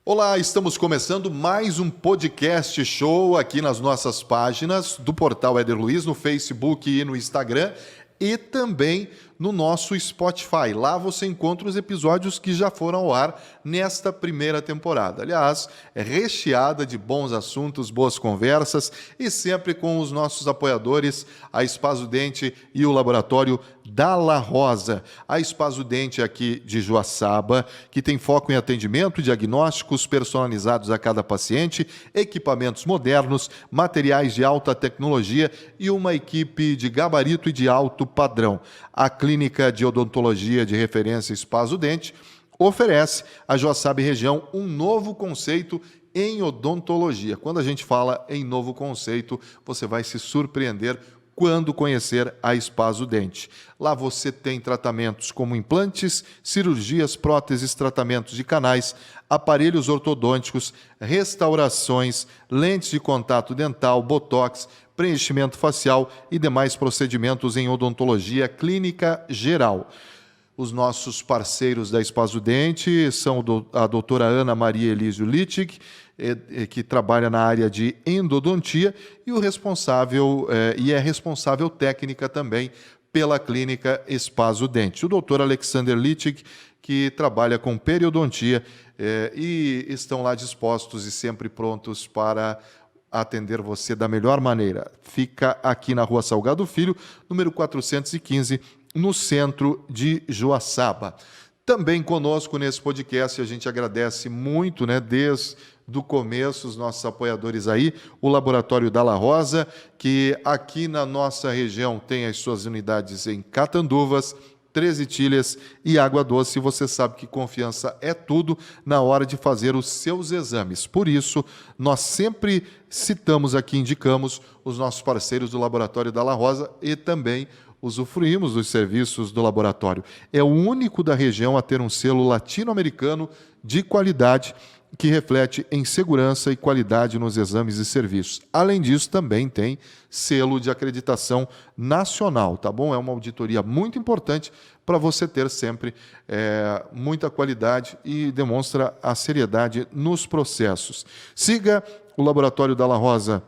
Olá, estamos começando mais um podcast show aqui nas nossas páginas do Portal Éder Luiz, no Facebook e no Instagram, e também no nosso Spotify. Lá você encontra os episódios que já foram ao ar nesta primeira temporada. Aliás, é recheada de bons assuntos, boas conversas e sempre com os nossos apoiadores, a Espaço Dente e o Laboratório Dalla Rosa. A Espaço Dente aqui de Joaçaba, que tem foco em atendimento, diagnósticos personalizados a cada paciente, equipamentos modernos, materiais de alta tecnologia e uma equipe de gabarito e de alto padrão. A Clínica de Odontologia de Referência Espaço Dente oferece à Joaçaba e região um novo conceito em odontologia. Quando a gente fala em novo conceito, você vai se surpreender quando conhecer a Espaço Dente. Lá você tem tratamentos como implantes, cirurgias, próteses, tratamentos de canais, aparelhos ortodônticos, restaurações, lentes de contato dental, botox, preenchimento facial e demais procedimentos em odontologia clínica geral. Os nossos parceiros da Espaço Dente são a doutora Ana Maria Elísio Littich, que trabalha na área de endodontia, e o responsável é responsável técnica também pela clínica Espaço Dente. O doutor Alexander Littich, que trabalha com periodontia, e estão lá dispostos e sempre prontos para atender você da melhor maneira. Fica aqui na Rua Salgado Filho, número 415, no centro de Joaçaba. Também conosco nesse podcast, a gente agradece muito, desde o começo, os nossos apoiadores aí, o Laboratório Dalla Rosa, que aqui na nossa região tem as suas unidades em Catanduvas, Três Itilhas e Água Doce. Você sabe que confiança é tudo na hora de fazer os seus exames. Por isso, nós sempre citamos aqui, indicamos os nossos parceiros do Laboratório Dalla Rosa e também usufruímos dos serviços do laboratório. É o único da região a ter um selo latino-americano de qualidade que reflete em segurança e qualidade nos exames e serviços. Além disso, também tem selo de acreditação nacional, tá bom? É uma auditoria muito importante para você ter sempre muita qualidade e demonstra a seriedade nos processos. Siga o Laboratório Dalla Rosa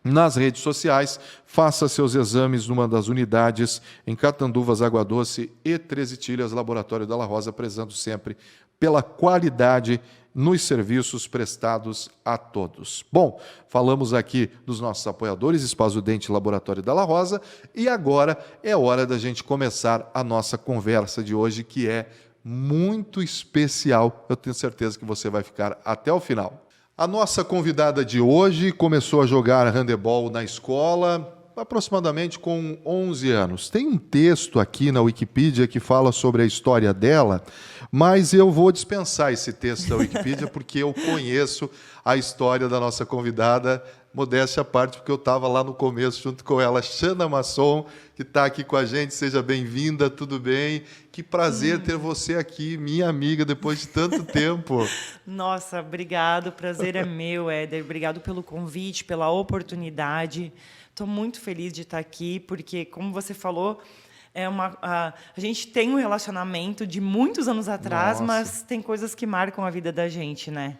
nas redes sociais, faça seus exames numa das unidades em Catanduvas, Água Doce e Três Itilhas, Laboratório Dalla Rosa, prezando sempre pela qualidade nos serviços prestados a todos. Bom, falamos aqui dos nossos apoiadores, Espaço Dente, Laboratório Dalla Rosa, e agora é hora da gente começar a nossa conversa de hoje, que é muito especial. Eu tenho certeza que você vai ficar até o final. A nossa convidada de hoje começou a jogar handebol na escola aproximadamente com 11 anos. Tem um texto aqui na Wikipedia que fala sobre a história dela, mas eu vou dispensar esse texto da Wikipedia porque eu conheço a história da nossa convidada, modéstia à parte, porque eu estava lá no começo junto com ela. Xana Masson, que está aqui com a gente, seja bem-vinda, tudo bem? Que prazer ter você aqui, minha amiga, depois de tanto tempo. Nossa, obrigado, o prazer é meu, Éder. Obrigado pelo convite, pela oportunidade. Estou muito feliz de estar aqui, porque, como você falou, a gente tem um relacionamento de muitos anos atrás, Nossa. mas tem coisas que marcam a vida da gente, né?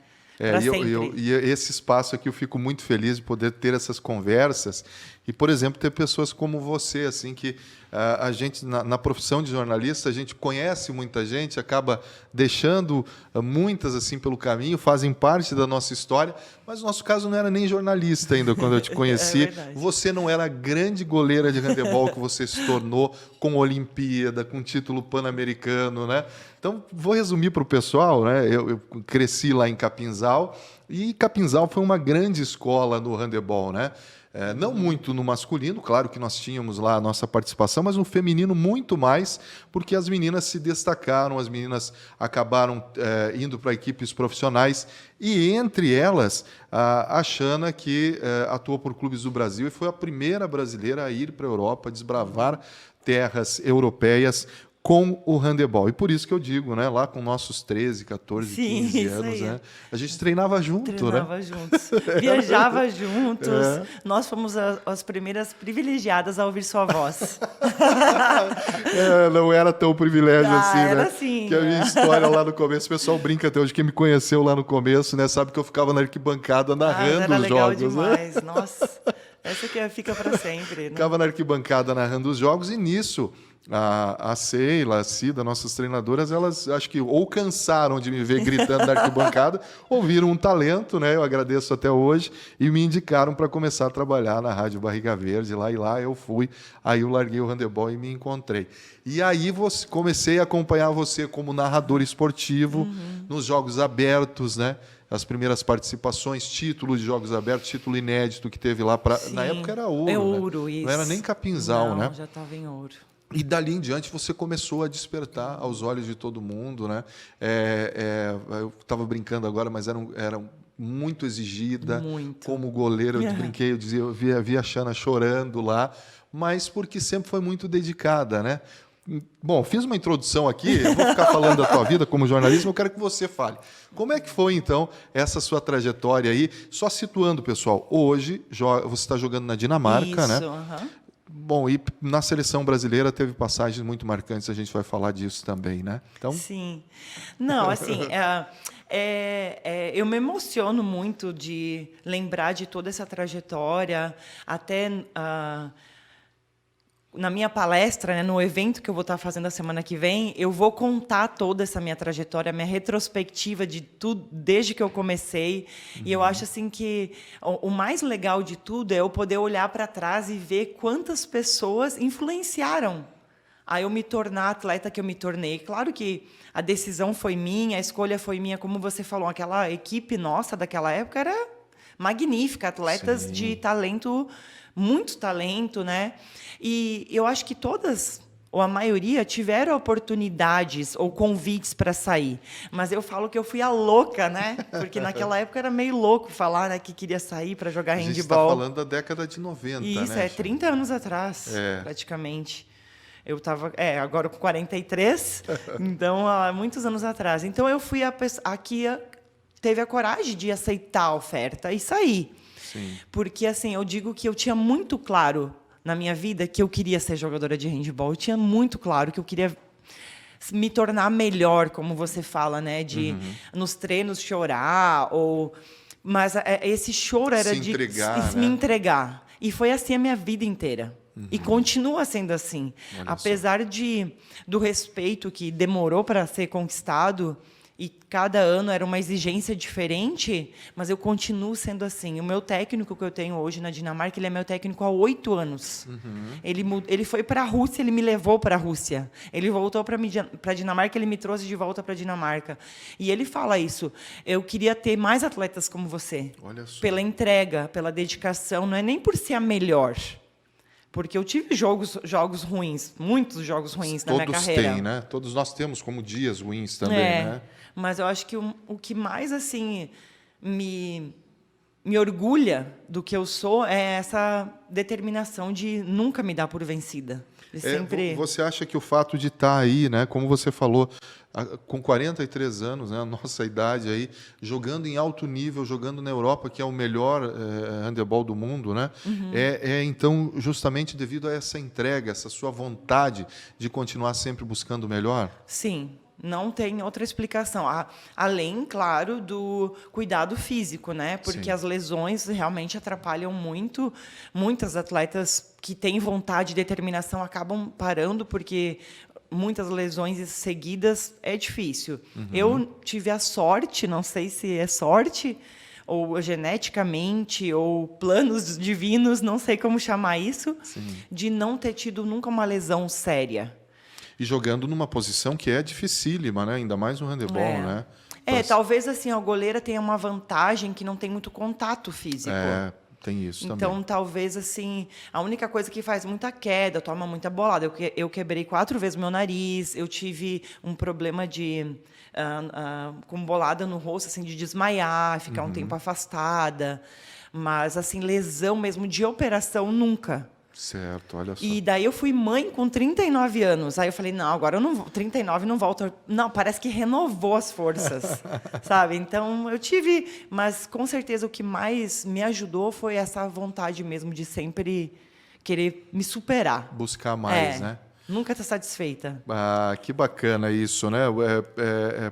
E esse espaço aqui eu fico muito feliz de poder ter essas conversas e, por exemplo, ter pessoas como você, assim, que a gente, na profissão de jornalista, a gente conhece muita gente, acaba deixando muitas assim pelo caminho, fazem parte da nossa história, mas no nosso caso não era nem jornalista ainda quando eu te conheci. Você não era a grande goleira de handebol que você se tornou com Olimpíada, com título pan-americano, né? Então, vou resumir para o pessoal, né? Eu cresci lá em Capinzal, e Capinzal foi uma grande escola no handebol, né? Não muito no masculino, claro que nós tínhamos lá a nossa participação, mas no feminino muito mais, porque as meninas se destacaram, as meninas acabaram indo para equipes profissionais, e entre elas a Xana, que atuou por clubes do Brasil e foi a primeira brasileira a ir para a Europa, desbravar terras europeias com o handebol. E por isso que eu digo, né, lá com nossos 13, 14, Sim, 15 isso anos, aí. né, a gente treinava junto, Treinava juntos, viajava juntos. É. Nós fomos as primeiras privilegiadas a ouvir sua voz. Não era tão privilégio assim, era né? assim, Que a minha né? história lá no começo, o pessoal brinca até hoje, quem me conheceu lá no começo, né, sabe que eu ficava na arquibancada narrando Era os legal jogos, né? demais. Nossa, essa que fica para sempre, né? Ficava na arquibancada narrando os jogos e nisso a Sheila, a Cida, nossas treinadoras, elas acho que ou cansaram de me ver gritando na arquibancada ou viram um talento, né? Eu agradeço até hoje e me indicaram para começar a trabalhar na Rádio Barriga Verde. Lá eu fui, aí eu larguei o handebol e me encontrei. E aí comecei a acompanhar você como narrador esportivo nos Jogos Abertos, né? As primeiras participações, título de Jogos Abertos, título inédito que teve lá. Na época era ouro. É né? ouro, isso. Não era nem capinzal, Não, né? já estava em ouro. E dali em diante você começou a despertar aos olhos de todo mundo, né? Eu estava brincando agora, mas era muito exigida. Muito. Como goleiro, eu brinquei, eu via a Xana chorando lá, mas porque sempre foi muito dedicada, né? Bom, fiz uma introdução aqui, eu vou ficar falando da tua vida como jornalista, eu quero que você fale. Como é que foi, então, essa sua trajetória aí? Só situando, pessoal, hoje você está jogando na Dinamarca, né? Isso, aham. Bom, e na seleção brasileira teve passagens muito marcantes, a gente vai falar disso também, né? Então, Sim. Não, assim, eu me emociono muito de lembrar de toda essa trajetória, até na minha palestra, né, no evento que eu vou estar fazendo a semana que vem, eu vou contar toda essa minha trajetória, minha retrospectiva de tudo, desde que eu comecei. E eu acho assim que o mais legal de tudo é eu poder olhar para trás e ver quantas pessoas influenciaram a eu me tornar a atleta que eu me tornei. Claro que a decisão foi minha, a escolha foi minha, como você falou, aquela equipe nossa daquela época era magnífica, atletas Sim. de talento, muito talento, né? E eu acho que todas, ou a maioria, tiveram oportunidades ou convites para sair. Mas eu falo que eu fui a louca, né? Porque naquela época era meio louco falar, né, que queria sair para jogar a gente está handball. falando da década de 90, Isso, né? 30 anos atrás, praticamente. Eu estava, agora com 43, então há muitos anos atrás. Então eu fui a que teve a coragem de aceitar a oferta e sair. Sim. Porque assim, eu digo que eu tinha muito claro na minha vida que eu queria ser jogadora de handball. Eu tinha muito claro que eu queria me tornar melhor, como você fala, né, de nos treinos chorar mas esse choro era Se entregar, de né? me entregar. E foi assim a minha vida inteira. E continua sendo assim. Olha Apesar do respeito que demorou para ser conquistado, e cada ano era uma exigência diferente, mas eu continuo sendo assim. O meu técnico que eu tenho hoje na Dinamarca, ele é meu técnico há 8 anos. Ele foi para a Rússia, ele me levou para a Rússia. Ele voltou para a Dinamarca, ele me trouxe de volta para a Dinamarca. E ele fala isso, eu queria ter mais atletas como você. Olha só. Pela entrega, pela dedicação, não é nem por ser a melhor. Porque eu tive jogos ruins, muitos jogos ruins na minha carreira. Todos têm, né? Todos nós temos como dias ruins também, né? Mas eu acho que o que mais assim me orgulha do que eu sou é essa determinação de nunca me dar por vencida. De sempre... Você acha que o fato de estar aí, né, como você falou, com 43 anos, né, a nossa idade aí, jogando em alto nível, jogando na Europa, que é o melhor handebol do mundo, né? Então justamente devido a essa entrega, essa sua vontade de continuar sempre buscando o melhor? Sim. Não tem outra explicação. Além, claro, do cuidado físico, né? Porque Sim. as lesões realmente atrapalham muito. Muitas atletas que têm vontade e determinação acabam parando, porque muitas lesões seguidas é difícil. Eu tive a sorte, não sei se é sorte, ou geneticamente, ou planos divinos, não sei como chamar isso, de não ter tido nunca uma lesão séria. E jogando numa posição que é dificílima, né? Ainda mais no handebol, né? Talvez assim, a goleira tenha uma vantagem que não tem muito contato físico. Tem isso também. Então, talvez assim, a única coisa que faz muita queda, toma muita bolada. Eu quebrei 4 vezes meu nariz, eu tive um problema com bolada no rosto, assim, de desmaiar, ficar um tempo afastada. Mas, assim, lesão mesmo de operação, nunca. Certo, olha só. E daí eu fui mãe com 39 anos. Aí eu falei, não, agora eu não vou, 39 não volto. Não, parece que renovou as forças, sabe? Então eu tive, mas com certeza o que mais me ajudou foi essa vontade mesmo de sempre querer me superar. Buscar mais, né? Nunca estar satisfeita. Ah, que bacana isso, né?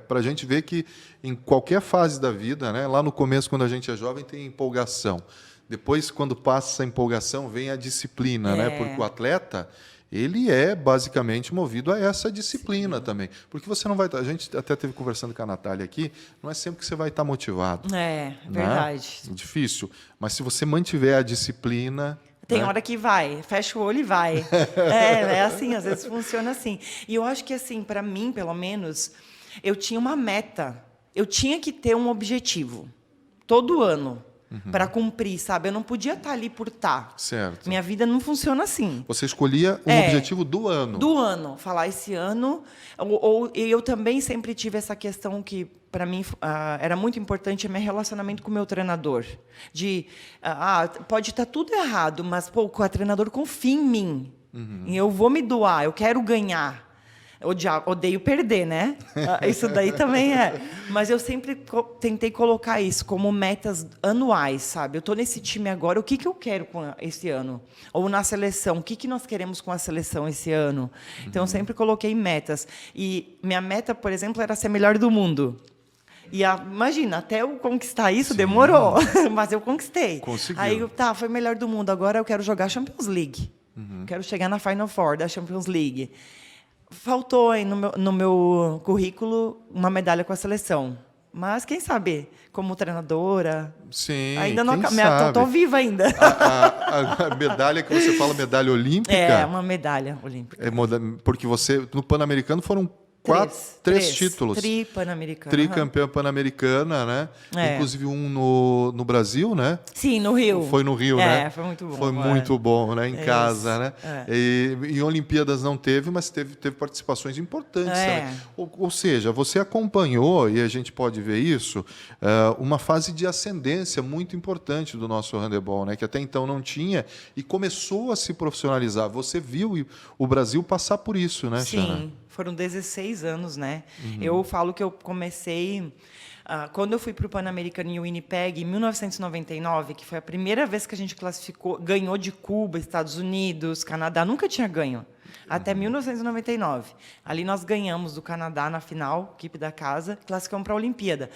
Para a gente ver que em qualquer fase da vida, né? Lá no começo, quando a gente é jovem, tem empolgação. Depois, quando passa essa empolgação, vem a disciplina, né? Porque o atleta, ele é basicamente movido a essa disciplina também. Porque você não vai... A gente até teve conversando com a Natália aqui, não é sempre que você vai estar motivado. É, verdade. Né? Difícil. Mas se você mantiver a disciplina... Tem né? hora que vai, fecha o olho e vai. É assim, às vezes funciona assim. E eu acho que, assim, para mim, pelo menos, eu tinha uma meta. Eu tinha que ter um objetivo, todo ano, para cumprir, sabe? Eu não podia estar ali por estar. Certo. Minha vida não funciona assim. Você escolhia um objetivo do ano. Do ano. Falar esse ano. E eu também sempre tive essa questão que, para mim, era muito importante, é meu relacionamento com o meu treinador. Pode estar tudo errado, mas pô, o treinador confia em mim. E eu vou me doar, eu quero ganhar. Odeio perder, né? Isso daí também é. Mas eu sempre tentei colocar isso como metas anuais, sabe? Eu estou nesse time agora, o que eu quero com esse ano? Ou na seleção, o que nós queremos com a seleção esse ano? Então, eu sempre coloquei metas. E minha meta, por exemplo, era ser melhor do mundo. E imagina, até eu conquistar isso demorou, mas eu conquistei. Conseguiu. Aí, foi melhor do mundo. Agora eu quero jogar Champions League. Quero chegar na Final Four da Champions League. Faltou aí no meu currículo uma medalha com a seleção. Mas quem sabe, como treinadora... Sim, ainda não quem sabe? Estou viva ainda. A medalha que você fala, medalha olímpica... É, uma medalha olímpica. Porque você, no Pan-Americano, foram três títulos. Tri-Pan-Americana. Tricampeã Pan-Americana, né? Inclusive um no Brasil, né? Sim, no Rio. Foi no Rio, né? Foi muito bom. Foi muito bom, né? Em casa, né? E em Olimpíadas não teve, mas teve participações importantes também. Ou seja, você acompanhou, e a gente pode ver isso, uma fase de ascendência muito importante do nosso handebol, né? Que até então não tinha, e começou a se profissionalizar. Você viu o Brasil passar por isso, né, Xana? Sim. Foram 16 anos, né? Eu falo que eu comecei... quando eu fui para o Pan-Americano em Winnipeg, em 1999, que foi a primeira vez que a gente ganhou de Cuba, Estados Unidos, Canadá, nunca tinha ganho. Até 1999. Ali nós ganhamos do Canadá na final, equipe da casa, classificamos para a Olimpíada.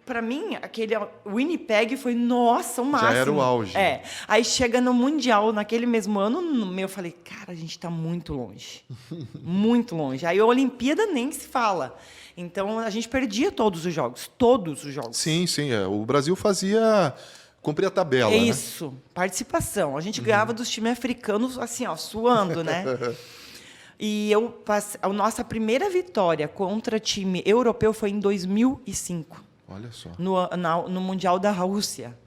Para mim, aquele Winnipeg foi, nossa, o máximo. Já era o auge. Aí chega no Mundial, naquele mesmo ano, eu falei, cara, a gente está muito longe. Muito longe. Aí a Olimpíada nem se fala. Então, a gente perdia todos os jogos. Todos os jogos. Sim. O Brasil cumpria a tabela, Isso, né? Participação. A gente ganhava dos times africanos, assim, ó, suando, né? E a nossa primeira vitória contra time europeu foi em 2005. Olha só. No Mundial da Rússia.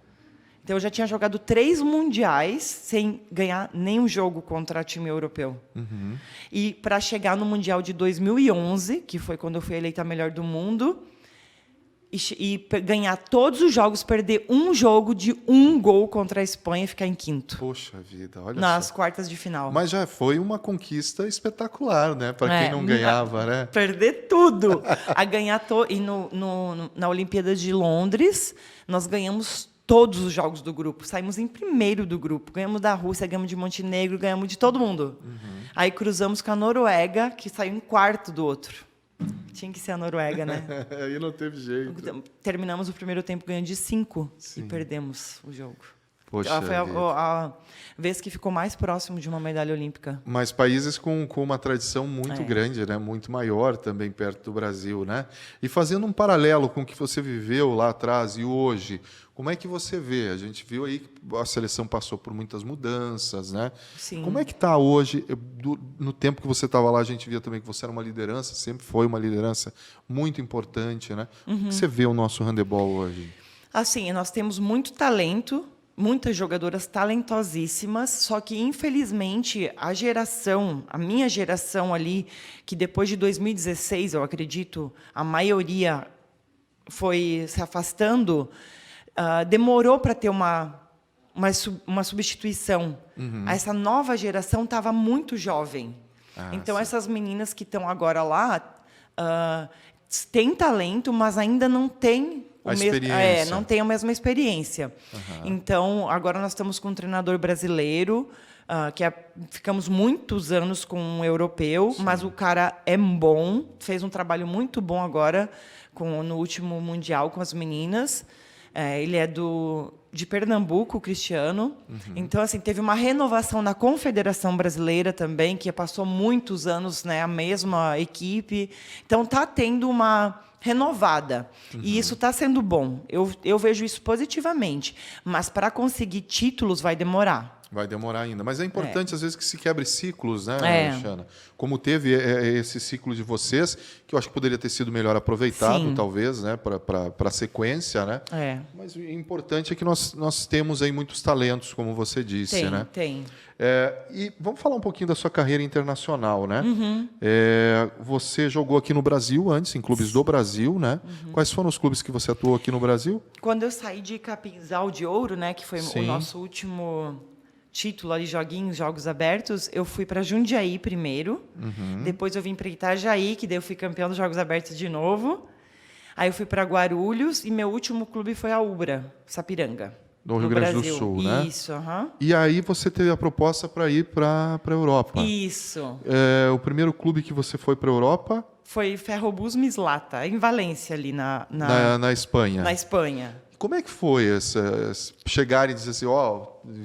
Então, eu já tinha jogado 3 mundiais sem ganhar nenhum jogo contra time europeu. E para chegar no Mundial de 2011, que foi quando eu fui eleita a melhor do mundo, e ganhar todos os jogos, perder um jogo de 1 gol contra a Espanha e ficar em 5º. Poxa vida, olha nas só. quartas de final. Mas já foi uma conquista espetacular, né? Para quem não ganhava, né? Perder tudo. A ganhar e na Olimpíada de Londres, nós ganhamos todos os jogos do grupo. Saímos em primeiro do grupo. Ganhamos da Rússia, ganhamos de Montenegro, ganhamos de todo mundo. Aí cruzamos com a Noruega, que saiu em 4º do outro. Tinha que ser a Noruega, né? Aí não teve jeito. Terminamos o primeiro tempo ganhando de 5 e perdemos o jogo. Poxa, foi a vez que ficou mais próximo de uma medalha olímpica. Mas países com uma tradição muito grande, né? Muito maior também perto do Brasil, né? E fazendo um paralelo com o que você viveu lá atrás e hoje, como é que você vê? A gente viu aí que a seleção passou por muitas mudanças, né? Sim. Como é que está hoje? No tempo que você estava lá, a gente via também que você era uma liderança, sempre foi uma liderança muito importante, né? Como que você vê o nosso handebol hoje? Assim, nós temos muito talento, muitas jogadoras talentosíssimas, só que, infelizmente, a minha geração ali, que depois de 2016, eu acredito, a maioria foi se afastando, demorou para ter uma uma substituição. Essa nova geração estava muito jovem. Então, sim. essas meninas que estão agora lá têm talento, mas ainda não têm não tem a mesma experiência. Então, agora nós estamos com um treinador brasileiro, ficamos muitos anos com um europeu, mas o cara é bom, fez um trabalho muito bom agora no último Mundial com as meninas. Ele é de Pernambuco, o Cristiano. Então, assim, teve uma renovação na Confederação Brasileira também, que passou muitos anos, né, a mesma equipe. Então, está tendo uma renovada. E isso está sendo bom. Eu vejo isso positivamente. Mas, para conseguir títulos, vai demorar. Vai demorar ainda. Mas é importante, às vezes, que se quebre ciclos, né, Xana? Como teve esse ciclo de vocês, que eu acho que poderia ter sido melhor aproveitado, Sim. talvez, né, para a sequência, né? Mas o importante é que nós temos aí muitos talentos, como você disse, né? Tem. E vamos falar um pouquinho da sua carreira internacional, né? Você jogou aqui no Brasil antes, em clubes do Brasil, né? Quais foram os clubes que você atuou aqui no Brasil? Quando eu saí de Capinzal de Ouro, né, que foi o nosso último título ali, Jogos Abertos, eu fui para Jundiaí primeiro, depois eu vim para Itajaí, que daí eu fui campeão dos Jogos Abertos de novo, aí eu fui para Guarulhos e meu último clube foi a Ubra, Sapiranga. No Rio Grande do Sul, né? Isso, E aí você teve a proposta para ir para a Europa. Isso. O primeiro clube que você foi para a Europa? Foi Ferrobus Mislata, em Valência, ali na Espanha. Na Espanha. Como é que foi chegar e dizer assim,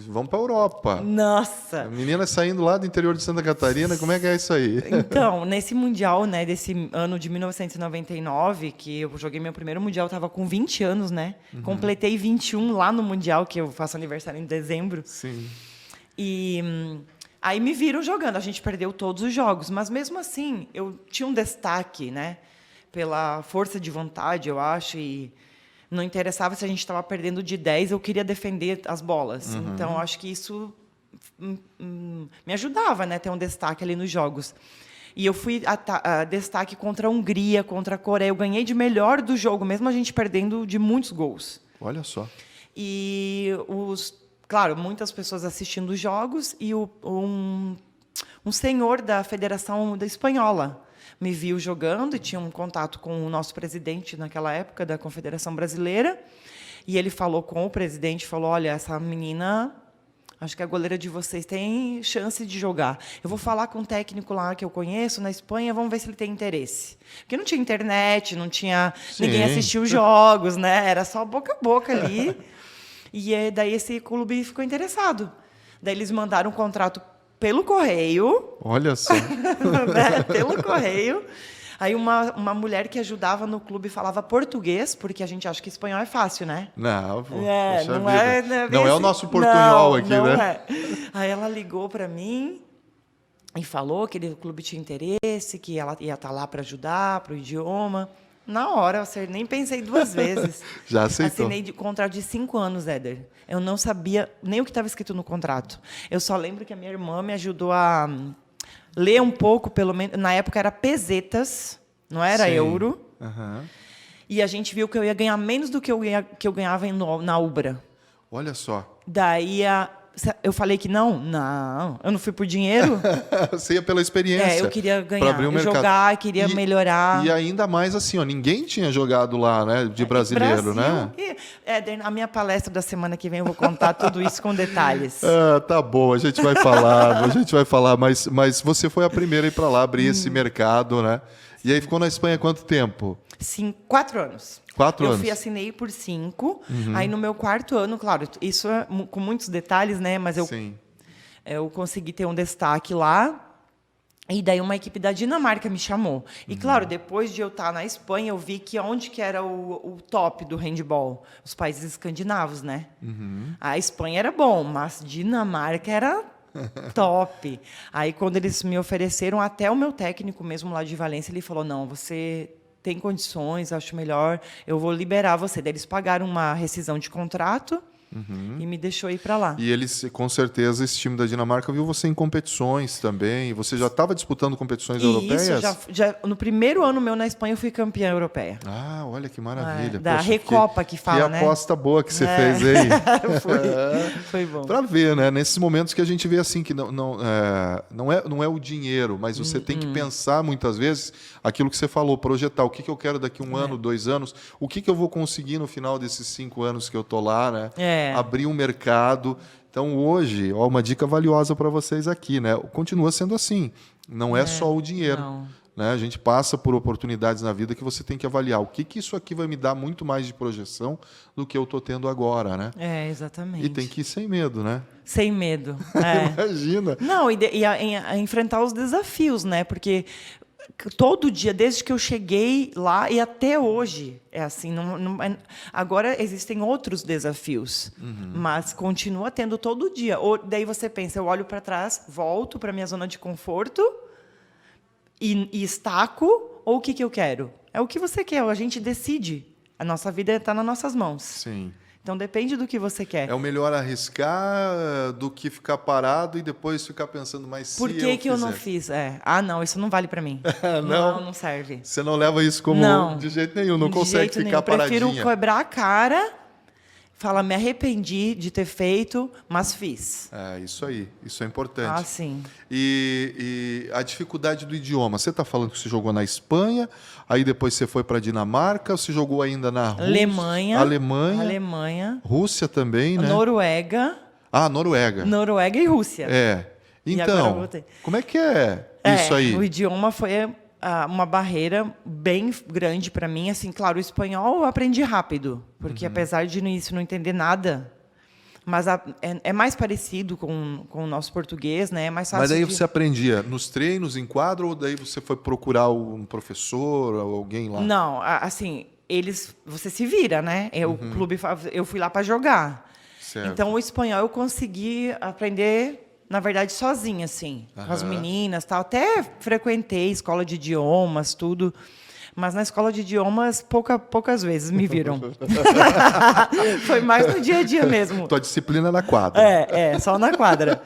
vamos para a Europa? Nossa! A menina saindo lá do interior de Santa Catarina, como é que é isso aí? Então, nesse Mundial, né, desse ano de 1999, que eu joguei meu primeiro Mundial, eu estava com 20 anos, né? Completei 21 lá no Mundial, que eu faço aniversário em dezembro. Sim. E aí me viram jogando. A gente perdeu todos os jogos, mas mesmo assim, eu tinha um destaque, né? Pela força de vontade, eu acho, e não interessava se a gente estava perdendo de 10, eu queria defender as bolas. Então, acho que isso me ajudava, né, ter um destaque ali nos jogos. E eu fui a destaque contra a Hungria, contra a Coreia. Eu ganhei de melhor do jogo, mesmo a gente perdendo de muitos gols. Olha só. E, claro, muitas pessoas assistindo os jogos e um senhor da Federação da Espanhola me viu jogando e tinha um contato com o nosso presidente naquela época da Confederação Brasileira, e ele falou com o presidente, falou, olha, essa menina, acho que a goleira de vocês tem chance de jogar. Eu vou falar com um técnico lá que eu conheço na Espanha, vamos ver se ele tem interesse. Porque não tinha internet, não tinha ninguém assistia os jogos, né? Era só boca a boca ali. E daí esse clube ficou interessado. Daí eles mandaram um contrato pelo correio. Olha só. Né? Pelo correio. Aí uma mulher que ajudava no clube falava português, porque a gente acha que espanhol é fácil, né? Não, não é o nosso portunhol aqui, não né? É. Aí ela ligou para mim e falou que o clube tinha interesse, que ela ia estar lá para ajudar, para o idioma. Na hora, eu nem pensei duas vezes. Já aceitou. Assinei de contrato de 5 anos, Éder. Eu não sabia nem o que estava escrito no contrato. Eu só lembro que a minha irmã me ajudou a ler um pouco, pelo menos. Na época era pesetas, não era euro. E a gente viu que eu ia ganhar menos do que eu ganhava na Ubra. Olha só. Daí eu falei que não, eu não fui por dinheiro. Você ia pela experiência. Eu queria ganhar, jogar, queria melhorar. E ainda mais assim, ninguém tinha jogado lá, né, de brasileiro, né? A minha palestra da semana que vem eu vou contar tudo isso com detalhes. Tá bom, a gente vai falar, mas você foi a primeira a ir para lá abrir esse mercado, né? E aí ficou na Espanha quanto tempo? 4 anos. 4 anos. Eu assinei por 5. Aí no meu 4º ano, claro, isso é com muitos detalhes, né? Mas eu consegui ter um destaque lá. E daí uma equipe da Dinamarca me chamou. E claro, depois de eu estar na Espanha, eu vi que onde que era o top do handball? Os países escandinavos, né? A Espanha era bom, mas Dinamarca era top. Aí quando eles me ofereceram, até o meu técnico mesmo lá de Valência, ele falou, não, você tem condições, acho melhor, eu vou liberar você. Daí eles pagaram uma rescisão de contrato e me deixou ir para lá. E eles, com certeza, esse time da Dinamarca viu você em competições também. Você já estava disputando competições europeias? Isso, no primeiro ano meu na Espanha eu fui campeã europeia. Ah, olha que maravilha. Da Recopa que fala, né? Que aposta boa que você fez aí. Foi bom. Para ver, né? Nesses momentos que a gente vê assim que não é o dinheiro, mas você tem que pensar muitas vezes aquilo que você falou, projetar o que eu quero daqui 1 ano, 2 anos, o que eu vou conseguir no final desses 5 anos que eu tô lá, né? Abrir um mercado. Então hoje, uma dica valiosa para vocês aqui, né? Continua sendo assim, não é só o dinheiro. Não. Né? A gente passa por oportunidades na vida que você tem que avaliar o que isso aqui vai me dar muito mais de projeção do que eu estou tendo agora, né? Exatamente. E tem que ir sem medo, né? Sem medo. Imagina. Não, a enfrentar os desafios, né? Porque todo dia, desde que eu cheguei lá e até hoje, é assim. Agora existem outros desafios, mas continua tendo todo dia. Daí você pensa, eu olho para trás, volto para minha zona de conforto e estaco, ou o que eu quero? É o que você quer, a gente decide. A nossa vida está nas nossas mãos. Sim. Então depende do que você quer. É o melhor arriscar do que ficar parado e depois ficar pensando, mas se Por que eu não fiz? Não, isso não vale para mim. Não serve. Você não leva isso como de jeito nenhum, não consegue ficar paradinha. Eu prefiro quebrar a cara, falar, me arrependi de ter feito, mas fiz. Isso aí, isso é importante. Sim. E a dificuldade do idioma, você está falando que você jogou na Espanha, aí depois você foi para a Dinamarca, você jogou ainda na Rússia, Alemanha, Rússia também, né? Noruega. Noruega. Noruega e Rússia. Então, como é que é isso aí? O idioma foi uma barreira bem grande para mim. Assim, claro, o espanhol eu aprendi rápido, porque apesar de no início não entender nada, mas é mais parecido com o nosso português, né? É mais fácil. Mas aí você aprendia nos treinos, em quadro, ou daí você foi procurar um professor ou alguém lá? Não, assim, você se vira, né? O clube, eu fui lá para jogar. Certo. Então o espanhol eu consegui aprender, na verdade, sozinha, assim, com as meninas, tal. Até frequentei escola de idiomas, tudo. Mas na escola de idiomas, poucas vezes me viram. Foi mais no dia a dia mesmo. Tua disciplina na quadra. Só na quadra.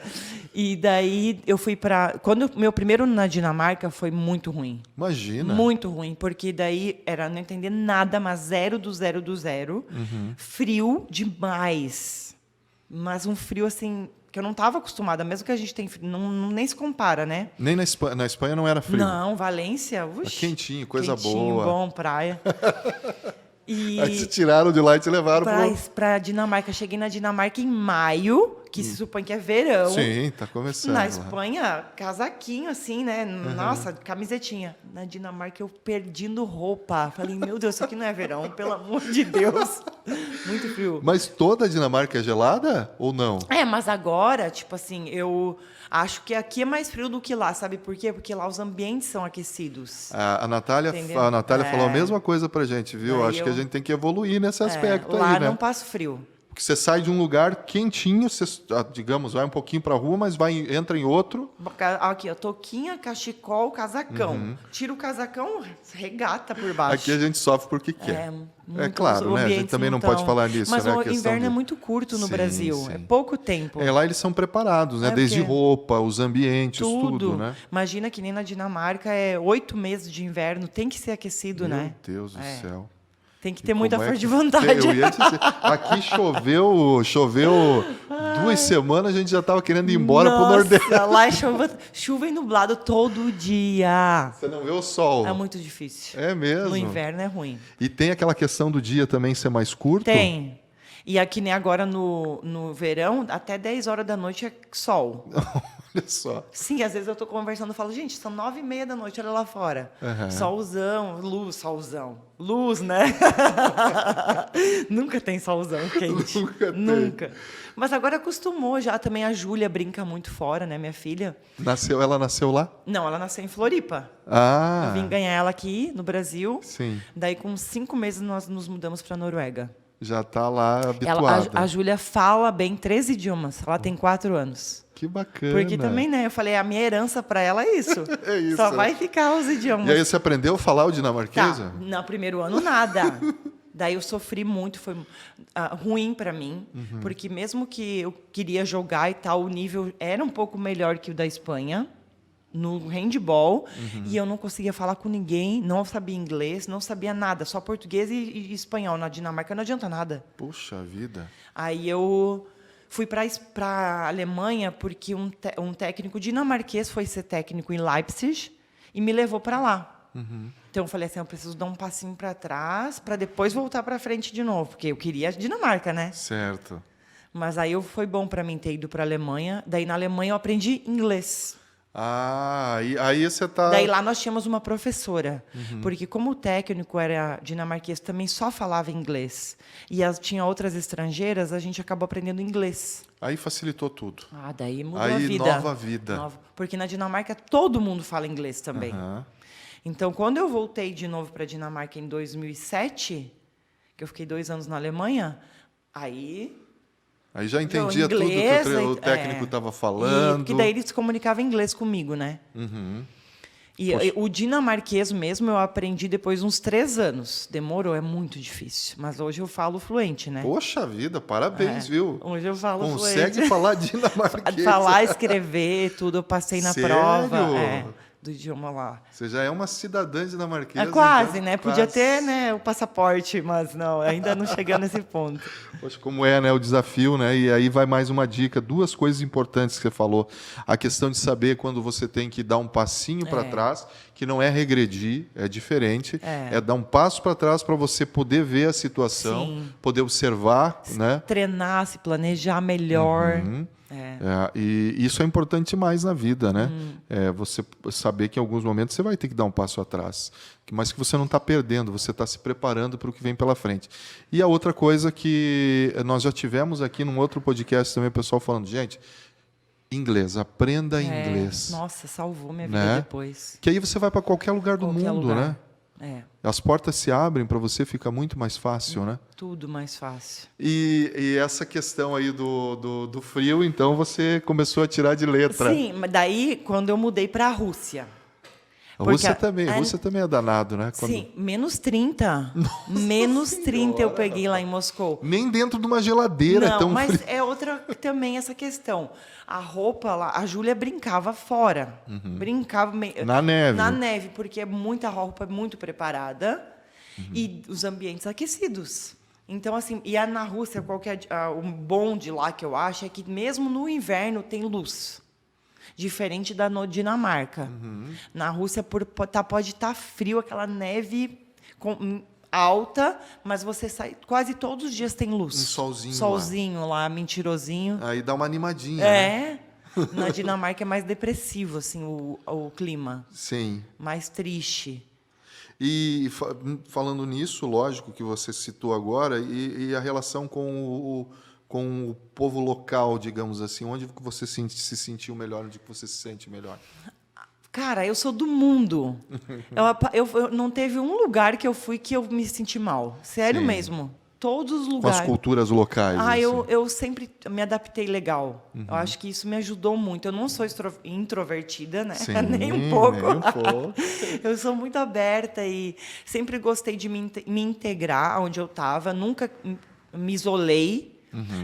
E daí eu fui para... Meu primeiro na Dinamarca foi muito ruim. Imagina. Muito ruim, porque daí era não entender nada, mas zero do zero. Frio demais. Mas um frio, assim, que eu não estava acostumada. Mesmo que a gente tem frio, nem se compara, né? Nem na Espanha não era frio? Não, Valência, quentinho, coisa boa. Bom, praia. Aí se tiraram de lá e te levaram para Dinamarca. Cheguei na Dinamarca em maio, que se supõe que é verão. Sim, tá começando. Na Espanha, casaquinho, assim, né? Nossa, camisetinha. Na Dinamarca, eu perdendo roupa. Falei, meu Deus, isso aqui não é verão, pelo amor de Deus. Muito frio. Mas toda a Dinamarca é gelada ou não? Mas agora, tipo assim, eu acho que aqui é mais frio do que lá, sabe por quê? Porque lá os ambientes são aquecidos. A Natália falou a mesma coisa pra gente, viu? Acho que a gente tem que evoluir nesse aspecto lá aí, né? Não passo frio. Porque você sai de um lugar quentinho, você, digamos, vai um pouquinho para a rua, mas entra em outro. Aqui, ó, touquinha, cachecol, casacão. Tira o casacão, regata por baixo. Aqui a gente sofre porque quer. Claro, né? A gente também não pode falar nisso, mas né? O inverno é muito curto no Brasil, sim. É pouco tempo. Lá eles são preparados, né? Desde roupa, os ambientes, tudo, né? Imagina que nem na Dinamarca 8 meses de inverno, tem que ser aquecido, né? Meu Deus do céu. Tem que ter muita força de vontade. Eu ia dizer, aqui choveu 2 semanas, a gente já estava querendo ir embora para o Nordeste. Lá é chuva e nublado todo dia. Você não vê o sol. É muito difícil. É mesmo? No inverno é ruim. E tem aquela questão do dia também ser mais curto? Tem. E aqui nem agora no verão, até 10 horas da noite é sol. Olha só. Sim, às vezes eu estou conversando e falo, gente, são 9h30 da noite, olha lá fora. Solzão, solzão. Luz, né? Nunca tem solzão quente. Nunca. Mas agora acostumou já. Também a Júlia brinca muito fora, né, minha filha? Ela nasceu lá? Não, ela nasceu em Floripa. Eu vim ganhar ela aqui no Brasil. Sim. Daí, com 5 meses, nós nos mudamos para a Noruega. Já está lá habituada. A Júlia fala bem 13 idiomas. Ela tem 4 anos. Que bacana. Porque também, né? Eu falei, a minha herança para ela é isso. É isso. Só vai ficar os idiomas. E aí você aprendeu a falar o dinamarquês? No primeiro ano, nada. Daí eu sofri muito, foi ruim para mim, porque mesmo que eu queria jogar e tal, o nível era um pouco melhor que o da Espanha, no handball, e eu não conseguia falar com ninguém, não sabia inglês, não sabia nada, só português e espanhol. Na Dinamarca não adianta nada. Puxa vida. Aí eu fui para a Alemanha porque um técnico dinamarquês foi ser técnico em Leipzig e me levou para lá. Então eu falei assim, eu preciso dar um passinho para trás para depois voltar para frente de novo, porque eu queria a Dinamarca, né? Certo. Mas aí foi bom para mim ter ido para a Alemanha. Daí na Alemanha eu aprendi inglês. Aí você tá... Daí lá nós tínhamos uma professora, porque como o técnico era dinamarquês, também só falava inglês. E tinha outras estrangeiras, a gente acabou aprendendo inglês. Aí facilitou tudo. Daí mudou a Aí vida. nova vida. Porque na Dinamarca todo mundo fala inglês também. Aham. Então, quando eu voltei de novo para a Dinamarca em 2007, que eu fiquei 2 anos na Alemanha, aí já entendia inglês, tudo que o técnico estava falando. Porque daí ele se comunicava em inglês comigo, né? E o dinamarquês mesmo eu aprendi depois de uns 3 anos. Demorou, é muito difícil. Mas hoje eu falo fluente, né? Poxa vida, parabéns, viu? Hoje eu falo Consegue fluente. falar dinamarquês. Falar, escrever, tudo. Eu passei na Sério? prova do idioma lá. Você já é uma cidadã dinamarquesa. Quase, então, né? Podia ter, né, o passaporte, mas não, ainda não chegando nesse ponto. Poxa, como é, né, o desafio, né? E aí vai mais uma dica, 2 coisas importantes que você falou. A questão de saber quando você tem que dar um passinho para trás, que não é regredir, é diferente. É dar um passo para trás para você poder ver a situação, Sim. poder observar, né? Treinar, se planejar melhor. E isso é importante demais na vida, né? Você saber que em alguns momentos você vai ter que dar um passo atrás, mas que você não está perdendo, você está se preparando para o que vem pela frente. E a outra coisa que nós já tivemos aqui num outro podcast também, o pessoal falando, gente, inglês, aprenda inglês. Nossa, salvou minha né? vida depois. Que aí você vai para qualquer lugar do Qualquer mundo, lugar. né? As portas se abrem para você, fica muito mais fácil, né? Tudo mais fácil. E essa questão aí do frio, então você começou a tirar de letra. Sim, mas daí quando eu mudei para a Rússia. A Rússia também é danado, né? Sim, menos 30. Menos 30 eu peguei lá em Moscou. Nem dentro de uma geladeira Não, tão mas frio. é outra também essa questão. A roupa lá, a Júlia brincava fora. Brincava Na neve. Na neve, porque é muita roupa muito preparada e os ambientes aquecidos. Então, assim, na Rússia, o bom de lá que eu acho é que mesmo no inverno tem luz. Diferente da Dinamarca. Na Rússia pode estar frio, aquela neve alta, mas você sai, quase todos os dias tem luz. Um solzinho. Solzinho lá, mentirosinho. Aí dá uma animadinha. Né? Na Dinamarca é mais depressivo, assim, o clima. Sim. Mais triste. E falando nisso, lógico que você citou agora, e a relação com o povo local, digamos assim, onde você se sentiu melhor, onde você se sente melhor? Cara, eu sou do mundo. eu não teve um lugar que eu fui que eu me senti mal. Sério Sim. mesmo. Todos os Com lugares. as culturas locais. assim. Eu sempre me adaptei legal. Eu acho que isso me ajudou muito. Eu não sou introvertida, né? Sim, nem um pouco. nem um pouco. Eu sou muito aberta e sempre gostei de me integrar onde eu estava. Nunca me isolei.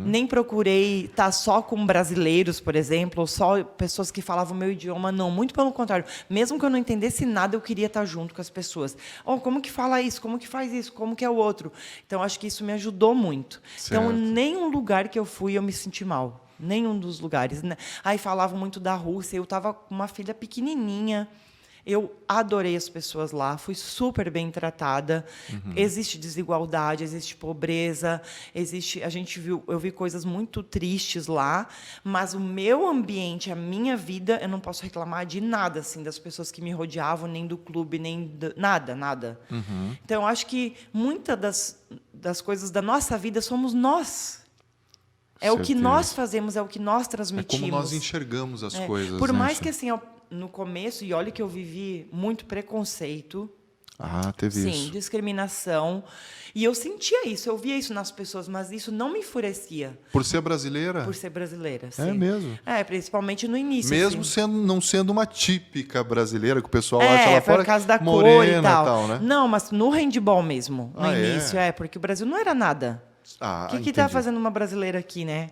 Nem procurei estar só com brasileiros, por exemplo, ou só pessoas que falavam o meu idioma, não. Muito pelo contrário. Mesmo que eu não entendesse nada, eu queria estar junto com as pessoas. Como que fala isso? Como que faz isso? Como que é o outro? Então, acho que isso me ajudou muito. Certo. Então, nenhum lugar que eu fui, eu me senti mal. Nenhum dos lugares. Aí falavam muito da Rússia. Eu estava com uma filha pequenininha. Eu adorei as pessoas lá, fui super bem tratada. Existe desigualdade, existe pobreza, eu vi coisas muito tristes lá, mas o meu ambiente, a minha vida, eu não posso reclamar de nada assim das pessoas que me rodeavam, nem do clube, nada. Então, eu acho que muitas das coisas da nossa vida somos nós. É o que nós fazemos, é o que nós transmitimos. É como nós enxergamos as coisas. Por né, mais que assim, no começo, e olha que eu vivi muito preconceito. teve Sim, isso. discriminação. E eu sentia isso, eu via isso nas pessoas, mas isso não me enfurecia. Por ser brasileira? Por ser brasileira, sim. É mesmo? Principalmente no início. Mesmo assim. não sendo uma típica brasileira, que o pessoal acha lá Por fora, causa da morena cor e tal. né? Não, mas no handball mesmo, no É? início, porque o Brasil não era nada. O que entendi. tá fazendo uma brasileira aqui, né?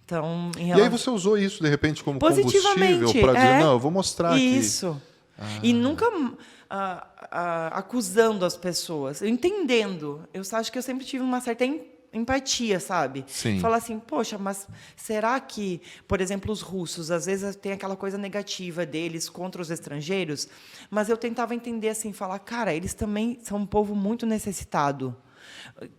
Então, E aí você usou isso, de repente, como positivamente, combustível para dizer, não, eu vou mostrar isso. E nunca acusando as pessoas, entendendo. Eu acho que eu sempre tive uma certa empatia, sabe? Sim. Falar assim, poxa, mas será que, por exemplo, os russos, às vezes tem aquela coisa negativa deles contra os estrangeiros, mas eu tentava entender assim, falar, cara, eles também são um povo muito necessitado,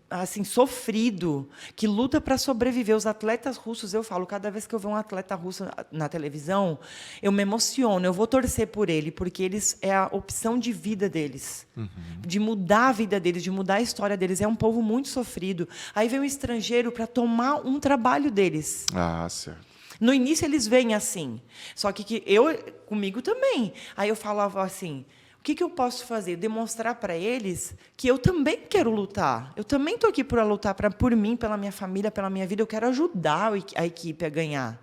assim, sofrido, que luta para sobreviver. Os atletas russos, eu falo, cada vez que eu vejo um atleta russo na televisão, eu me emociono, eu vou torcer por ele, porque eles é a opção de vida deles, de mudar a vida deles, de mudar a história deles. É um povo muito sofrido. Aí vem um estrangeiro para tomar um trabalho deles. Certo. No início eles vêm assim, só que comigo também. Aí eu falava assim, o que eu posso fazer? Demonstrar para eles que eu também quero lutar. Eu também estou aqui para lutar por mim, pela minha família, pela minha vida. Eu quero ajudar a equipe a ganhar.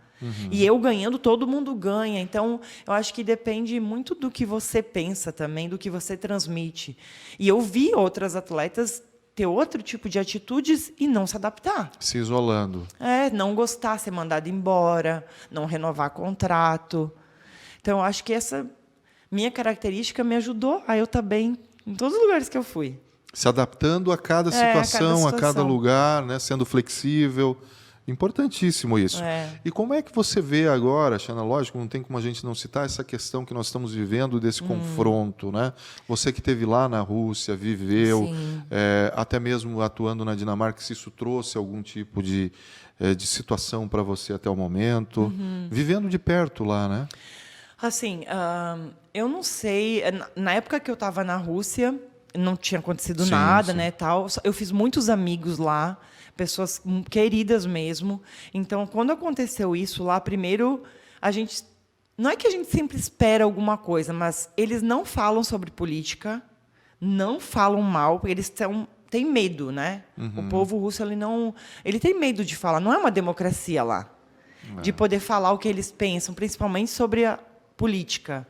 E eu ganhando, todo mundo ganha. Então, eu acho que depende muito do que você pensa também, do que você transmite. E eu vi outras atletas ter outro tipo de atitudes e não se adaptar. Se isolando. Não gostar, ser mandado embora, não renovar contrato. Então, eu acho que essa minha característica me ajudou a eu estar bem em todos os lugares que eu fui. Se adaptando a cada situação, a cada lugar, né? Sendo flexível. Importantíssimo isso. E como é que você vê agora, Xana, lógico, não tem como a gente não citar essa questão que nós estamos vivendo desse confronto, né? Você que esteve lá na Rússia, viveu, até mesmo atuando na Dinamarca, se isso trouxe algum tipo de situação para você até o momento, vivendo de perto lá, né? Assim, eu não sei. Na época que eu estava na Rússia, não tinha acontecido nada, né, tal. Eu fiz muitos amigos lá, pessoas queridas mesmo. Então, quando aconteceu isso lá, primeiro, a gente... Não é que a gente sempre espera alguma coisa, mas eles não falam sobre política, não falam mal, porque eles têm medo, né? O povo russo, ele tem medo de falar. Não é uma democracia lá, de poder falar o que eles pensam, principalmente sobre a política.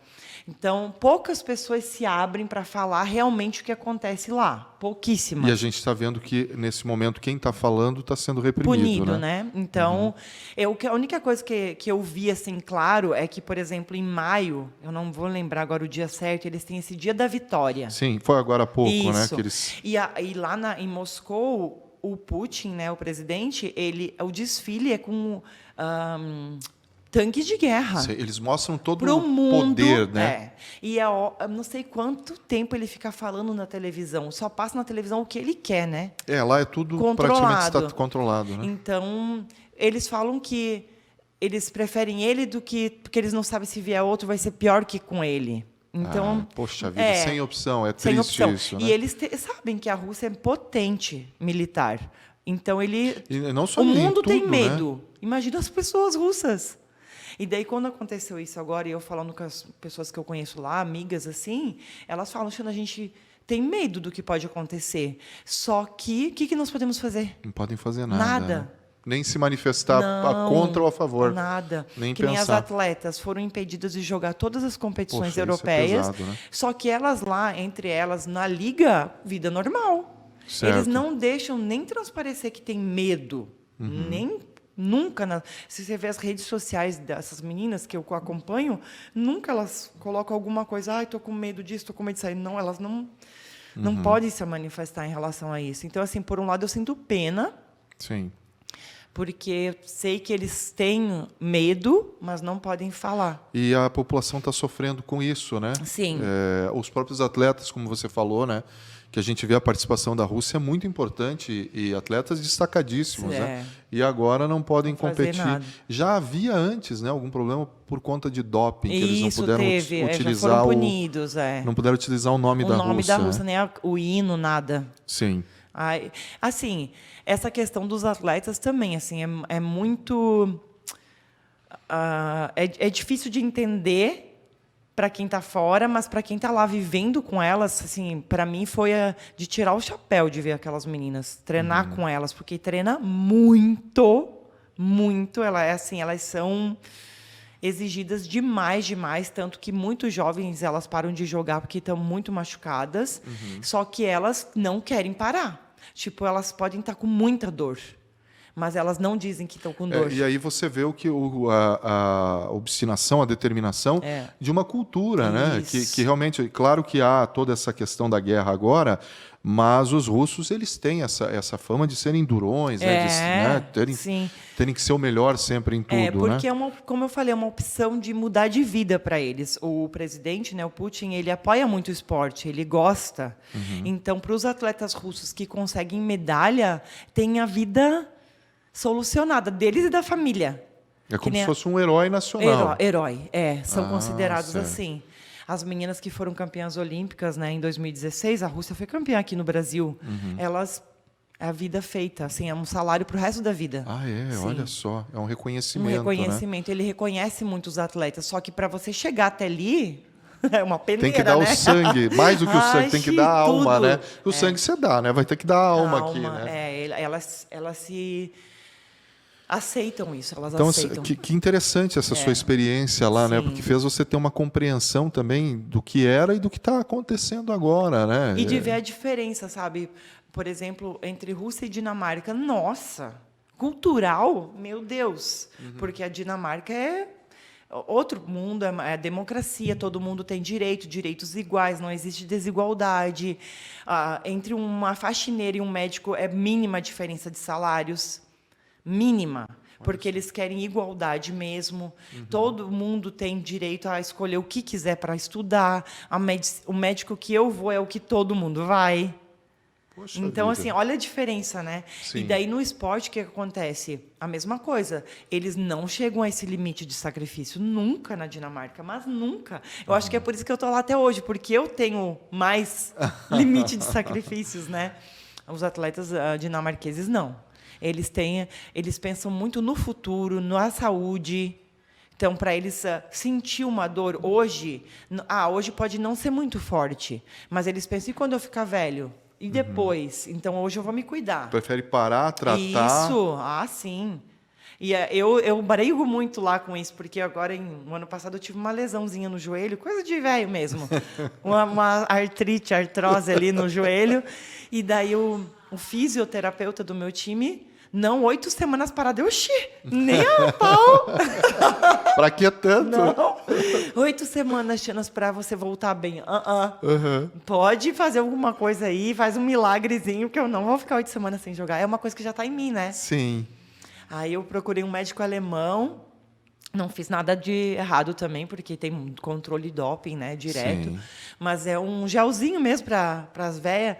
Então, poucas pessoas se abrem para falar realmente o que acontece lá. Pouquíssimas. E a gente está vendo que, nesse momento, quem está falando está sendo reprimido. Punido, né? Então, a única coisa que eu vi, assim, claro, é que, por exemplo, em maio, eu não vou lembrar agora o dia certo, eles têm esse Dia da Vitória. Sim, foi agora há pouco, isso, né? Que eles... E lá em Moscou, o Putin, né, o presidente, o desfile é com... tanques de guerra. Eles mostram todo pro o mundo, poder, né? E eu não sei quanto tempo ele fica falando na televisão. Só passa na televisão o que ele quer, né? Lá é tudo praticamente está controlado, né? Então, eles falam que eles preferem ele porque eles não sabem se vier outro vai ser pior que com ele. Então, poxa vida, sem opção, sem triste opção. isso, né? E eles sabem que a Rússia é potente militar. Então, E não só o mundo tudo, tem medo. Né? Imagina as pessoas russas. E daí, quando aconteceu isso agora, e eu falando com as pessoas que eu conheço lá, amigas assim, elas falam, Xana, a gente tem medo do que pode acontecer. Só que, o que nós podemos fazer? Não podem fazer nada. Nada. Né? Nem se manifestar contra ou a favor. Nada. Nem que pensar. nem as atletas foram impedidas de jogar todas as competições europeias. Isso é pesado, né? Só que elas lá, entre elas, na liga, vida normal. Certo. Eles não deixam nem transparecer que tem medo. Nem... Nunca, se você vê as redes sociais dessas meninas que eu acompanho, nunca elas colocam alguma coisa, estou com medo disso, estou com medo disso aí. Não, elas não podem se manifestar em relação a isso. Então, assim, por um lado, eu sinto pena. Sim. Porque eu sei que eles têm medo, mas não podem falar. E a população está sofrendo com isso, né? Sim. Os próprios atletas, como você falou, né? Que a gente vê a participação da Rússia é muito importante e atletas destacadíssimos, né? E agora não podem competir. Nada. Já havia antes, né, algum problema por conta de doping, que eles não puderam utilizar já foram punidos, não puderam utilizar o nome da Rússia. O nome da Rússia, nem o hino, nada. Sim. Assim, essa questão dos atletas também, assim, é muito... é difícil de entender para quem está fora, mas para quem está lá vivendo com elas, assim, para mim foi de tirar o chapéu de ver aquelas meninas, treinar com elas, porque treina muito, muito. Elas são exigidas demais, tanto que muitos jovens elas param de jogar porque estão muito machucadas, só que elas não querem parar. Tipo, elas podem estar com muita dor, mas elas não dizem que estão com dor. E aí você vê a obstinação, a determinação de uma cultura, né? Que realmente, claro que há toda essa questão da guerra agora, mas os russos eles têm essa fama de serem durões, terem que ser o melhor sempre em tudo. Porque né? como eu falei, é uma opção de mudar de vida para eles. O presidente, né, o Putin, ele apoia muito o esporte, ele gosta. Então, para os atletas russos que conseguem medalha, tem a vida solucionada, deles e da família. É como se fosse um herói nacional. Herói, são considerados certo. assim. As meninas que foram campeãs olímpicas, né, em 2016, a Rússia foi campeã aqui no Brasil. Elas, a vida feita, assim, é um salário para o resto da vida. Sim. Olha só, é um reconhecimento. Né? Ele reconhece muitos atletas, só que para você chegar até ali, é uma peneira, tem que dar o sangue, mais do que o sangue, tem que dar a alma, tudo. né? O sangue você dá, né? Vai ter que dar a alma aqui, né? Elas se aceitam isso, elas então, aceitam. Que interessante essa sua experiência lá, né? Porque fez você ter uma compreensão também do que era e do que está acontecendo agora, né? E de ver a diferença, sabe? Por exemplo, entre Rússia e Dinamarca. Nossa, cultural, meu Deus. Porque a Dinamarca é outro mundo, é democracia, todo mundo tem direitos iguais, não existe desigualdade. Entre uma faxineira e um médico é mínima a diferença de salários. Mínima, porque eles querem igualdade mesmo. Todo mundo tem direito a escolher o que quiser para estudar. O médico que eu vou é o que todo mundo vai. Poxa então, vida. assim, olha a diferença, né? Sim. E daí, no esporte, o que acontece? A mesma coisa. Eles não chegam a esse limite de sacrifício. Nunca na Dinamarca, mas nunca. Eu acho que é por isso que eu estou lá até hoje, porque eu tenho mais limite de sacrifícios, né? Os atletas dinamarqueses, não. Eles pensam muito no futuro, na saúde. Então, para eles sentir uma dor hoje pode não ser muito forte, mas eles pensam, e quando eu ficar velho? E depois? Então, hoje eu vou me cuidar. Prefere parar, tratar... Isso, sim. E eu brigo muito lá com isso, porque agora, no ano passado, eu tive uma lesãozinha no joelho, coisa de velho mesmo. uma artrose ali no joelho. E daí o fisioterapeuta do meu time... Não, 8 semanas parada. Oxi, nem a pau. Pra que tanto? Não. 8 semanas, Tianas, pra você voltar bem. Pode fazer alguma coisa aí, faz um milagrezinho, que eu não vou ficar 8 semanas sem jogar. É uma coisa que já tá em mim, né? Sim. Aí eu procurei um médico alemão. Não fiz nada de errado também, porque tem um controle doping, né, direto. Sim. Mas é um gelzinho mesmo para as velhas.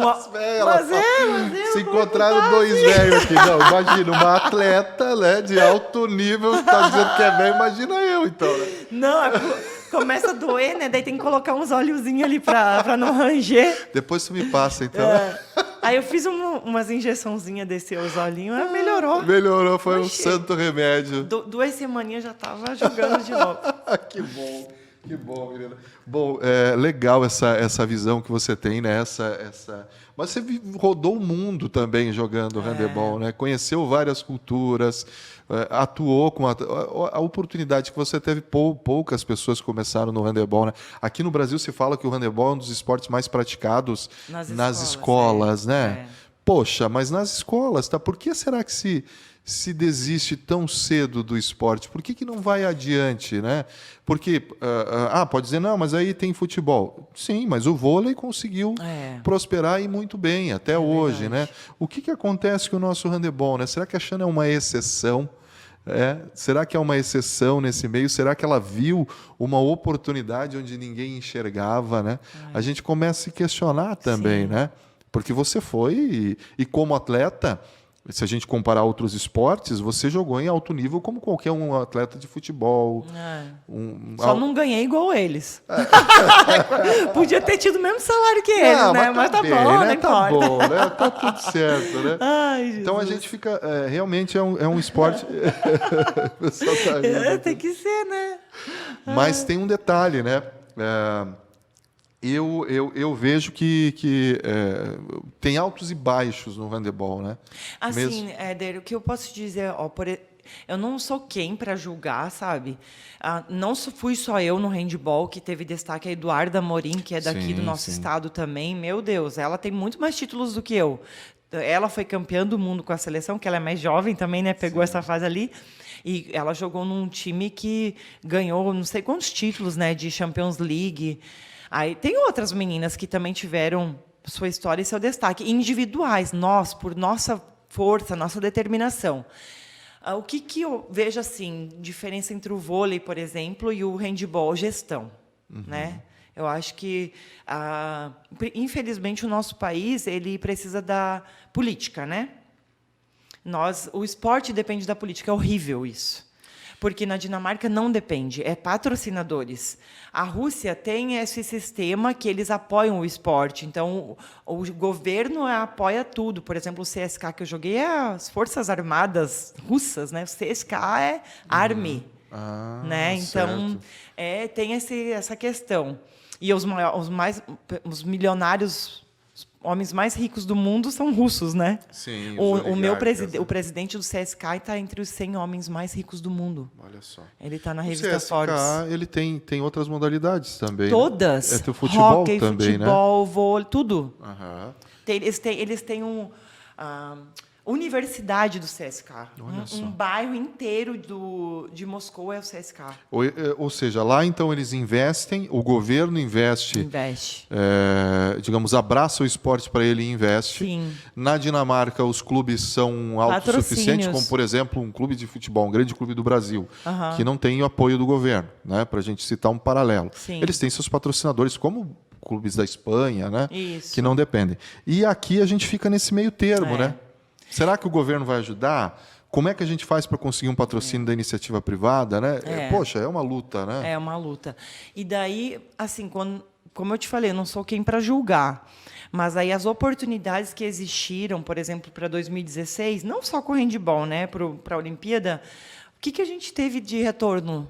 As velhas, se encontraram dois velhos aqui. Não, imagina, uma atleta, né, de alto nível, tá dizendo que é velho, imagina eu, então. Né? Não, começa a doer, né? Daí tem que colocar uns óleozinhos ali para não ranger. Depois você me passa, então. Aí eu fiz umas injeçãozinhas desse os olhinhos, melhorou. Melhorou, foi um santo remédio. 2 semaninhas já estava jogando de novo. Que bom, menina. Bom, é legal essa visão que você tem, né? Mas você rodou o mundo também jogando handebol, né? Conheceu várias culturas, atuou com a oportunidade que você teve. Poucas pessoas começaram no handebol, né? Aqui no Brasil se fala que o handebol é um dos esportes mais praticados nas escolas, né? Poxa, mas nas escolas, tá? Por que será que se desiste tão cedo do esporte? Por que não vai adiante, né? Porque, pode dizer, não, mas aí tem futebol. Sim, mas o vôlei conseguiu prosperar e muito bem, até hoje, verdade. Né? O que acontece com o nosso handebol, né? Será que a Xana é uma exceção? Será que é uma exceção nesse meio? Será que ela viu uma oportunidade onde ninguém enxergava, né? A gente começa a se questionar também, Sim. né? Porque você foi, e como atleta... Se a gente comparar outros esportes, você jogou em alto nível como qualquer um atleta de futebol. Só não ganhei igual eles. Podia ter tido o mesmo salário que eles, né? Mas tá bem, bom, né? né? Tá bom, né? Tá tudo certo, né? Ai, então a gente fica... realmente é um esporte... Tem que ser, né? Mas tem um detalhe, né? Eu vejo que tem altos e baixos no handebol, né? Assim, Éder, o que eu posso dizer, ó, eu não sou quem para julgar, sabe? Não fui só eu no handball que teve destaque, a Eduarda Amorim, que é daqui do nosso estado também. Meu Deus, ela tem muito mais títulos do que eu. Ela foi campeã do mundo com a seleção, que ela é mais jovem também, né? Pegou essa fase ali. E ela jogou num time que ganhou não sei quantos títulos, né? De Champions League. Aí tem outras meninas que também tiveram sua história e seu destaque. Individuais, nós, por nossa força, nossa determinação. O que eu vejo assim, diferença entre o vôlei, por exemplo, e o handball? Gestão, né? Eu acho que, infelizmente, o nosso país ele precisa da política, né? O esporte depende da política, é horrível isso. Porque na Dinamarca não depende, é patrocinadores. A Rússia tem esse sistema que eles apoiam o esporte. Então, o governo apoia tudo. Por exemplo, o CSKA que eu joguei é as Forças Armadas Russas, né? O CSKA é Army. Né? Então, tem essa questão. E os milionários, os homens mais ricos do mundo são russos, né? Sim, o presidente do CSKA está entre os 100 homens mais ricos do mundo. Olha só. Ele está na revista Forbes. O CSKA, ele tem outras modalidades também. Todas. Né? Tem o futebol Hockey, também, futebol, vôlei, tudo. Aham. Eles têm Universidade do CSKA. Um bairro inteiro de Moscou é o CSKA. Ou seja, lá então eles investem, o governo investe. Digamos, abraça o esporte para ele e investe. Sim. Na Dinamarca, os clubes são autossuficientes, como, por exemplo, um clube de futebol, um grande clube do Brasil, que não tem o apoio do governo, né? Para a gente citar um paralelo. Sim. Eles têm seus patrocinadores, como clubes da Espanha, né? Isso. Que não dependem. E aqui a gente fica nesse meio termo, né? Será que o governo vai ajudar? Como é que a gente faz para conseguir um patrocínio da iniciativa privada, né? Poxa, é uma luta, né? É uma luta. E daí, assim, como eu te falei, eu não sou quem para julgar, mas aí as oportunidades que existiram, por exemplo, para 2016, não só com o handball, né, para a Olimpíada, o que a gente teve de retorno?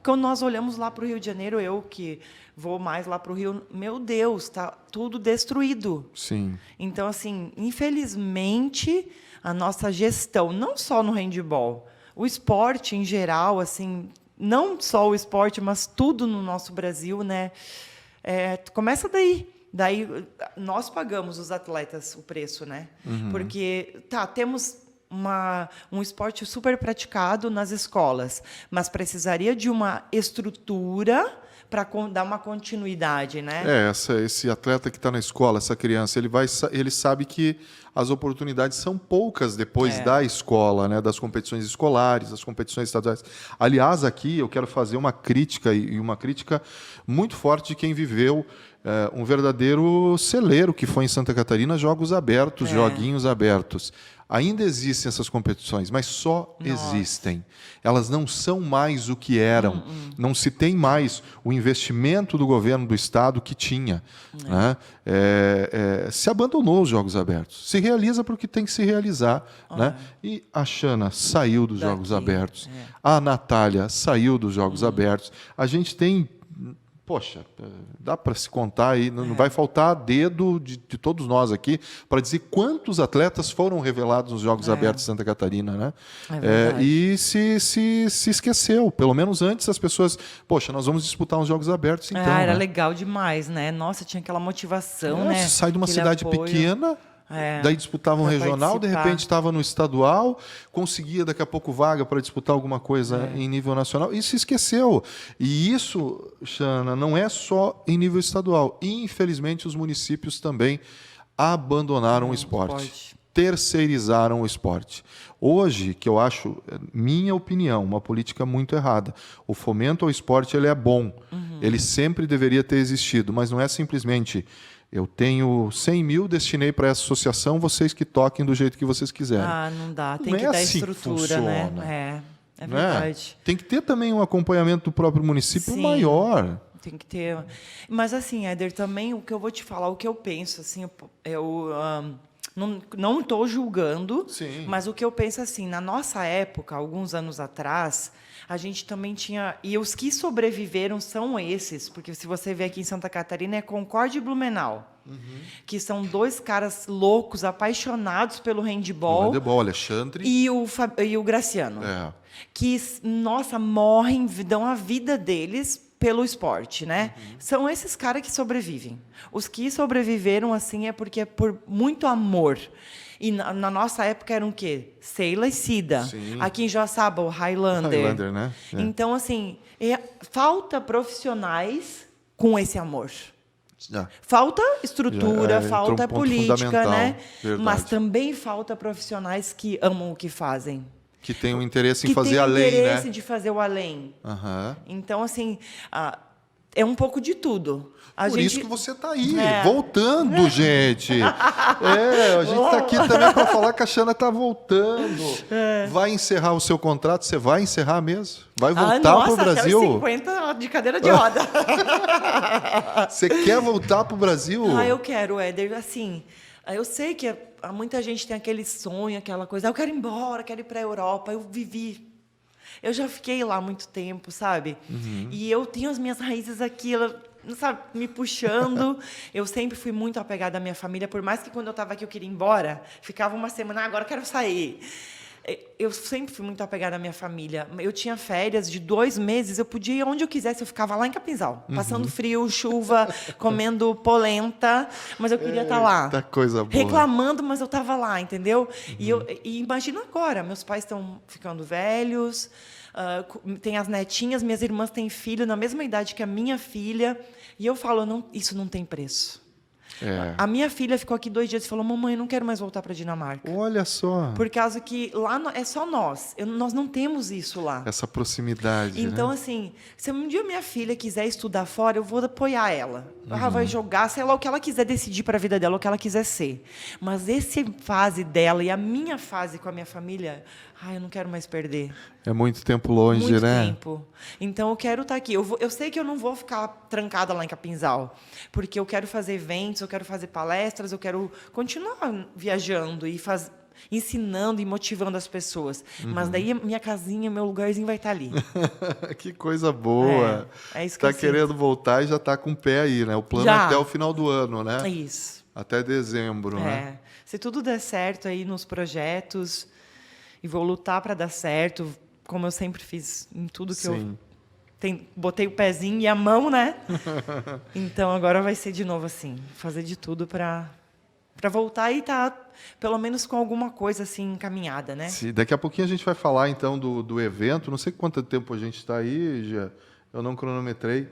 Quando nós olhamos lá para o Rio de Janeiro, eu que vou mais lá para o Rio, meu Deus, está tudo destruído. Sim. Então, assim, infelizmente, a nossa gestão, não só no handball, o esporte em geral, assim, não só o esporte, mas tudo no nosso Brasil, né? Começa daí. Daí nós pagamos os atletas o preço, né? Porque temos um esporte super praticado nas escolas, mas precisaria de uma estrutura para dar uma continuidade, né? Esse atleta que está na escola, essa criança, ele sabe que as oportunidades são poucas depois da escola, né? Das competições escolares, das competições estaduais. Aliás, aqui eu quero fazer uma crítica, e uma crítica muito forte de quem viveu um verdadeiro celeiro que foi em Santa Catarina, jogos abertos, joguinhos abertos. Ainda existem essas competições, mas só existem. Elas não são mais o que eram. Não se tem mais o investimento do governo do Estado que tinha. Né? Se abandonou os Jogos Abertos. Se realiza porque tem que se realizar. Né? E a Xana saiu dos Jogos Abertos. A Natália saiu dos Jogos Abertos. A gente tem... Poxa, dá para se contar aí, não vai faltar dedo de todos nós aqui para dizer quantos atletas foram revelados nos Jogos Abertos de Santa Catarina, né? E se esqueceu, pelo menos antes as pessoas, poxa, nós vamos disputar uns Jogos Abertos então. Era né? legal demais, né? Nossa, tinha aquela motivação, né? Sai de uma Aquele cidade apoio. Pequena. Daí disputava um regional, de repente estava no estadual, conseguia daqui a pouco vaga para disputar alguma coisa em nível nacional e se esqueceu. E isso, Xana, não é só em nível estadual. Infelizmente, os municípios também abandonaram o esporte, terceirizaram o esporte. Hoje, que eu acho, minha opinião, uma política muito errada. O fomento ao esporte ele é bom, ele sempre deveria ter existido, mas não é simplesmente... Eu tenho 100 mil, destinei para essa associação, vocês que toquem do jeito que vocês quiserem. Não dá, tem não que é dar assim estrutura, né? É verdade. Tem que ter também um acompanhamento do próprio município maior. Tem que ter. Mas assim, Éder, também o que eu vou te falar, o que eu penso, assim, Não estou julgando, Sim. mas o que eu penso assim, na nossa época, alguns anos atrás, a gente também tinha... E os que sobreviveram são esses, porque se você vê aqui em Santa Catarina, é Concórdia e Blumenau, que são 2 caras loucos, apaixonados pelo O handball, handebol, Alexandre. e o Graciano, É. que, nossa, morrem, dão a vida deles pelo esporte, né? São esses caras que sobrevivem. Os que sobreviveram, assim, é porque é por muito amor. E na nossa época eram o quê? Seila e Cida. Sim. Aqui em Joaçaba, o Highlander. Highlander, né? É. Então, assim, falta profissionais com esse amor. Ah, Falta estrutura, entrou um falta ponto política, fundamental, né? verdade. Mas também falta profissionais que amam o que fazem. que tem um interesse em Que fazer tem além, interesse né? de fazer o além. Aham. Então, assim, é um pouco de tudo. Por isso que você está aí, É. voltando, gente. A gente está aqui também para falar que a Xana está voltando. Vai encerrar o seu contrato? Você vai encerrar mesmo? Vai voltar para o nossa, Brasil? até os 50 de cadeira de roda. Você quer voltar para o Brasil? Eu quero, Éder. Assim, eu sei que muita gente tem aquele sonho, aquela coisa. Eu quero ir embora, quero ir para a Europa. Eu vivi. Eu já fiquei lá há muito tempo, sabe? E eu tenho as minhas raízes aqui, sabe, me puxando. Eu sempre fui muito apegada à minha família, por mais que quando eu estava aqui eu queria ir embora, ficava uma semana, agora eu quero sair. Eu sempre fui muito apegada à minha família. Eu tinha férias de 2 meses, eu podia ir onde eu quisesse, eu ficava lá em Capinzal, passando frio, chuva, comendo polenta, mas eu queria estar lá. Eita, coisa boa. Reclamando, mas eu estava lá, entendeu? E imagina agora, meus pais estão ficando velhos, tem as netinhas, minhas irmãs têm filho na mesma idade que a minha filha, e eu falo, não, isso não tem preço. É. A minha filha ficou aqui 2 dias e falou, mamãe, eu não quero mais voltar para a Dinamarca. Olha só. Por causa que lá é só nós. Nós não temos isso lá. Essa proximidade, Então, né? assim, se um dia minha filha quiser estudar fora, eu vou apoiar ela. Ela vai jogar, sei lá, o que ela quiser decidir para a vida dela, o que ela quiser ser. Mas essa fase dela e a minha fase com a minha família, eu não quero mais perder. É muito tempo longe, Muito né? tempo. Então, eu quero estar aqui. Eu sei que eu não vou ficar trancada lá em Capinzal, porque eu quero fazer eventos, eu quero fazer palestras, eu quero continuar viajando e ensinando e motivando as pessoas. Mas daí, minha casinha, meu lugarzinho vai estar ali. Que coisa boa. É isso que eu Está querendo voltar e já está com o pé aí, né? O plano Já. até o final do ano, né? Isso. Até dezembro, né? Se tudo der certo aí nos projetos, e vou lutar para dar certo, como eu sempre fiz em tudo que Sim. botei o pezinho e a mão, né? Então agora vai ser de novo assim, fazer de tudo para voltar e estar pelo menos com alguma coisa assim encaminhada, né? Sim, daqui a pouquinho a gente vai falar então do evento. Não sei quanto tempo a gente está aí, já. Eu não cronometrei.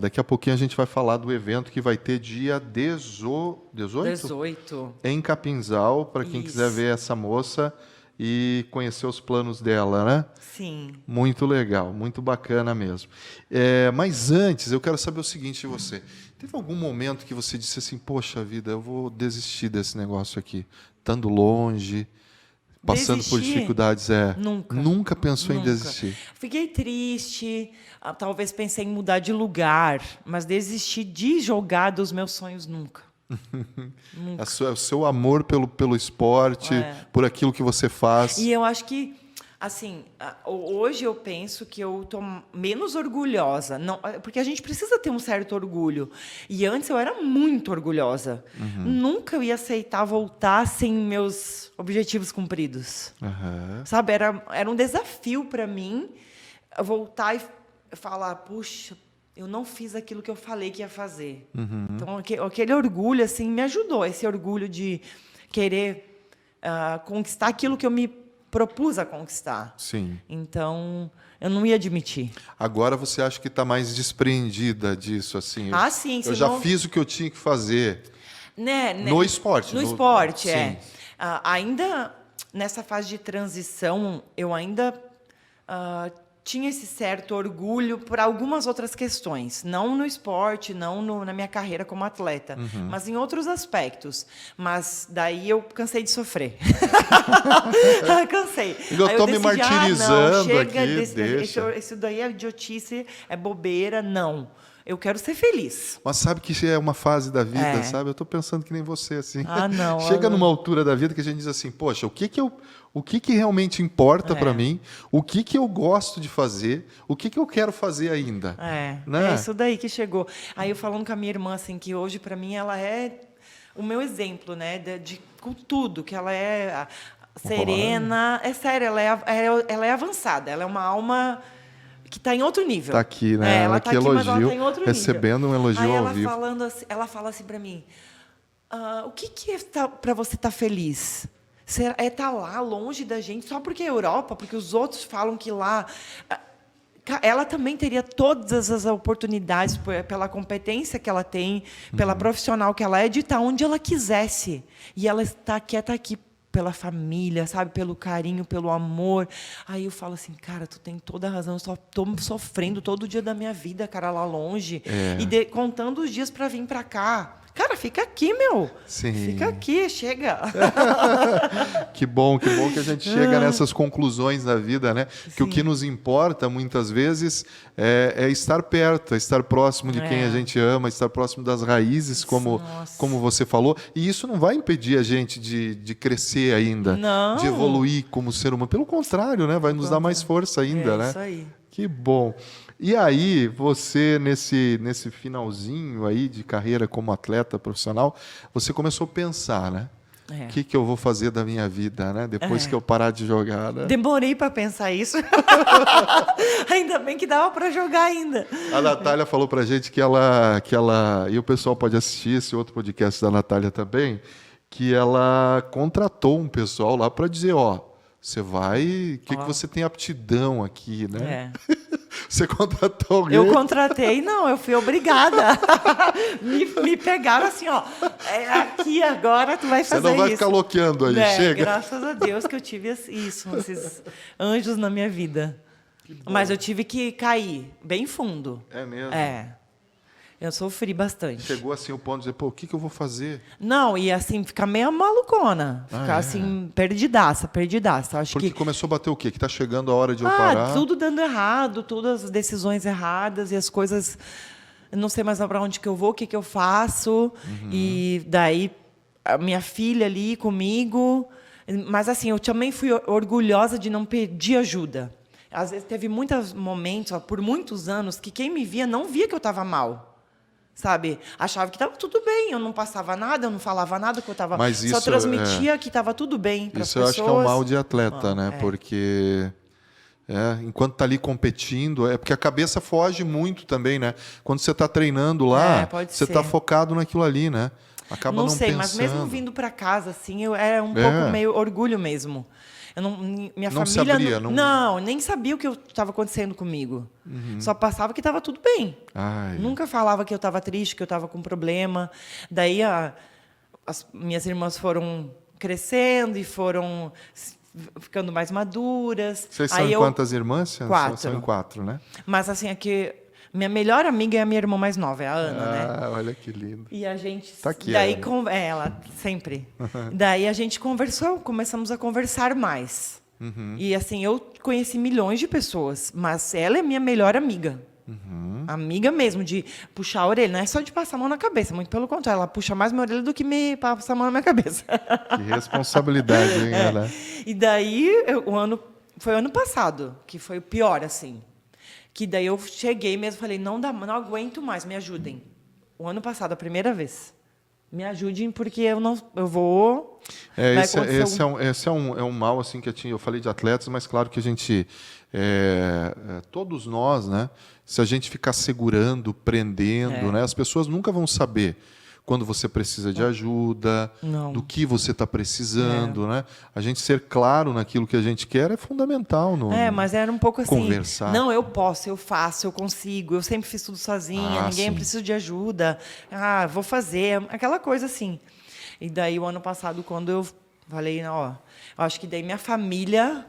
Daqui a pouquinho a gente vai falar do evento que vai ter dia 18? 18. Em Capinzal, para quem Isso. quiser ver essa moça e conhecer os planos dela, né? Sim. Muito legal, muito bacana mesmo. Mas antes, eu quero saber o seguinte de você. Teve algum momento que você disse assim, poxa vida, eu vou desistir desse negócio aqui, estando longe, passando por Desistir? dificuldades? Nunca. Nunca pensou em Nunca. desistir? Fiquei triste, talvez pensei em mudar de lugar, mas desistir de jogar dos meus sonhos nunca. O seu amor pelo esporte, por aquilo que você faz. E eu acho que, assim, hoje eu penso que eu estou menos orgulhosa. Não, porque a gente precisa ter um certo orgulho. E antes eu era muito orgulhosa. Nunca eu ia aceitar voltar sem meus objetivos cumpridos. Aham. Sabe, era um desafio para mim voltar e falar, puxa, eu não fiz aquilo que eu falei que ia fazer. Então, aquele orgulho, assim, me ajudou. Esse orgulho de querer conquistar aquilo que eu me propus a conquistar. Sim. Então, eu não ia admitir. Agora você acha que está mais despreendida disso, assim? Sim. Eu já fiz o que eu tinha que fazer. Né? No esporte. No esporte, Sim. ainda nessa fase de transição, eu ainda tinha esse certo orgulho por algumas outras questões. Não no esporte, não na minha carreira como atleta, mas em outros aspectos. Mas daí eu cansei de sofrer. Cansei. Eu Aí estou me decidi, martirizando chega aqui, deixa. isso daí é idiotice, é bobeira, não. Eu quero ser feliz. Mas sabe que isso é uma fase da vida, É. sabe? Eu tô pensando que nem você, assim. Ah, não. Chega numa altura da vida que a gente diz assim, poxa, o que que realmente importa para mim? O que que eu gosto de fazer? O que que eu quero fazer ainda? Né? É isso daí que chegou. Aí eu falando com a minha irmã, assim, que hoje, para mim, ela é o meu exemplo, né? Com tudo, que ela é serena. É sério, ela é avançada. Ela é uma alma que está em outro nível. Tá aqui, né? Ela que tá aqui, mas elogio, ela tá em outro recebendo nível. um elogio Aí ao ela vivo. ela fala assim para mim, o que é para você estar feliz? É estar lá, longe da gente, só porque é Europa, porque os outros falam que lá... Ela também teria todas as oportunidades, pela competência que ela tem, pela profissional que ela é, de estar onde ela quisesse. E ela quer estar aqui pela família, sabe? Pelo carinho, pelo amor. Aí eu falo assim, cara, tu tem toda a razão, eu só estou sofrendo todo dia da minha vida, cara, lá longe. E contando os dias para vir para cá. Cara, fica aqui, meu. Sim. Fica aqui, chega. Que bom que a gente chega nessas conclusões da vida, né? Que Sim. o que nos importa, muitas vezes, é estar perto, é estar próximo de quem a gente ama, estar próximo das raízes, como você falou. E isso não vai impedir a gente de crescer ainda, Não. de evoluir como ser humano. Pelo contrário, né? Vai nos dar mais força ainda, né? Isso aí. Que bom. E aí, você, nesse finalzinho aí de carreira como atleta profissional, você começou a pensar, né? O que eu vou fazer da minha vida, né? Depois que eu parar de jogar, né? Demorei para pensar isso. Ainda bem que dava para jogar ainda. A Natália falou pra gente que ela... E o pessoal pode assistir esse outro podcast da Natália também, que ela contratou um pessoal lá para dizer, você vai... O que você tem aptidão aqui, né? Você contratou alguém? Eu contratei, não, eu fui obrigada. me pegaram assim, aqui agora tu vai fazer isso. Você não vai ficar loqueando aí, chega. Graças a Deus que eu tive isso, esses anjos na minha vida. Mas eu tive que cair bem fundo. É mesmo? Eu sofri bastante. Chegou assim o ponto de dizer, o que eu vou fazer? Não, e assim, ficar meio malucona. Ficar assim, perdidaça. Acho Porque que começou a bater o quê? Que tá chegando a hora de eu parar? tudo dando errado, todas as decisões erradas e as coisas... Eu não sei mais para onde que eu vou, o que eu faço. E daí, a minha filha ali comigo. Mas assim, eu também fui orgulhosa de não pedir ajuda. Às vezes teve muitos momentos, por muitos anos, que quem me via não via que eu estava mal. Sabe? Achava que estava tudo bem, eu não passava nada, eu não falava nada, que eu estava só transmitia que estava tudo bem para as pessoas. Isso eu acho que é um mal de atleta, né? Porque enquanto está ali competindo, porque a cabeça foge muito também, né? Quando você está treinando lá, você está focado naquilo ali, né? Acaba não sei, pensando. mas mesmo vindo para casa, assim, eu era um pouco meio orgulho mesmo. Minha não família sabia, nem sabia o que estava acontecendo comigo. Só passava que estava tudo bem. Nunca falava que eu estava triste, que eu estava com problema. Daí as minhas irmãs foram crescendo e foram ficando mais maduras. Vocês são quantas irmãs? 4. São em 4, né? Mas assim, minha melhor amiga é a minha irmã mais nova, é a Ana, né? Olha que lindo. E a gente... Tá aqui, daí, ela, sempre. Daí a gente começamos a conversar mais. E assim, eu conheci milhões de pessoas, mas ela é minha melhor amiga. Amiga mesmo, de puxar a orelha. Não é só de passar a mão na cabeça, muito pelo contrário. Ela puxa mais minha orelha do que me passa a mão na minha cabeça. Que responsabilidade, hein, né? E daí, foi ano passado, que foi o pior, assim. Que daí eu cheguei mesmo e falei, não aguento mais, me ajudem. O ano passado, a primeira vez. Me ajudem, porque eu vou... Esse é um mal assim, que eu falei de atletas, mas claro que a gente... todos nós, né? Se a gente ficar segurando, prendendo, né? As pessoas nunca vão saber quando você precisa de ajuda, do que você está precisando, né? A gente ser claro naquilo que a gente quer é fundamental. Mas era um pouco assim, conversar. Não, eu posso, eu faço, eu consigo, eu sempre fiz tudo sozinha, ninguém precisa de ajuda, vou fazer, aquela coisa assim. E daí, o ano passado, quando eu falei, eu acho que daí minha família,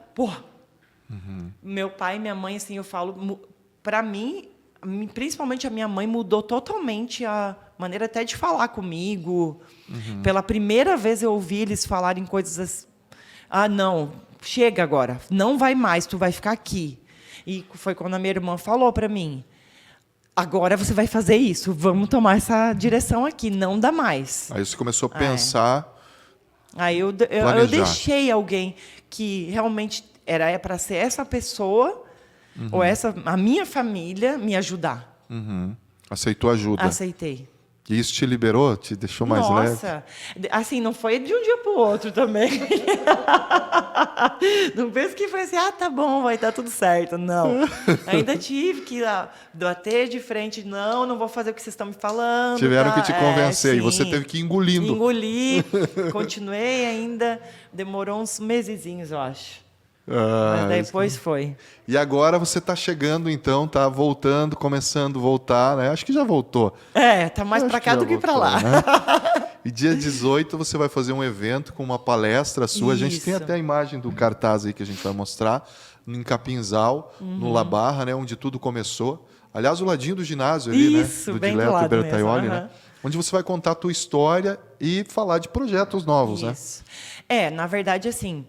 meu pai e minha mãe, assim, eu falo, para mim, principalmente a minha mãe, mudou totalmente a maneira até de falar comigo. Pela primeira vez eu ouvi eles falarem coisas assim, não, chega agora, não vai mais, tu vai ficar aqui. E foi quando a minha irmã falou para mim, agora você vai fazer isso, vamos tomar essa direção aqui, não dá mais. Aí você começou a pensar... Aí eu deixei alguém que realmente era para ser essa pessoa, ou a minha família, me ajudar. Aceitou ajuda. Aceitei. E isso te liberou? Te deixou mais leve? Nossa, assim, não foi de um dia para o outro também. Não penso que foi assim, tá bom, vai dar tudo certo. Não. Ainda tive que bater de frente, não vou fazer o que vocês estão me falando. Tiveram que te convencer, e você sim. teve que ir engolindo. Engoli, continuei ainda, demorou uns mesezinhos, eu acho. Mas depois foi. E agora você está chegando, então, está voltando, começando a voltar, né? Acho que já voltou. Tá mais para cá do que para lá. Né? E dia 18 você vai fazer um evento com uma palestra sua. A gente tem até a imagem do cartaz aí que a gente vai mostrar, em Capinzal, no La Barra, né? Onde tudo começou. Aliás, o ladinho do ginásio ali, isso, né? Do bem Dileto do Bertaioli, né? Onde você vai contar a tua história e falar de projetos novos, isso. Né? Na verdade, assim...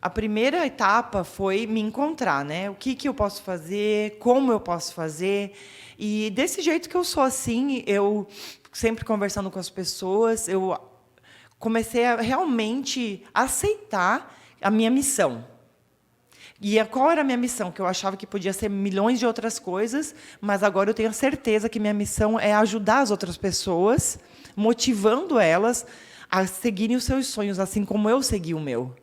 A primeira etapa foi me encontrar, né? O que eu posso fazer, como eu posso fazer. E desse jeito que eu sou assim, eu sempre conversando com as pessoas, eu comecei a realmente aceitar a minha missão. E qual era a minha missão? Que eu achava que podia ser milhões de outras coisas, mas agora eu tenho a certeza que minha missão é ajudar as outras pessoas, motivando elas a seguirem os seus sonhos, assim como eu segui o meu.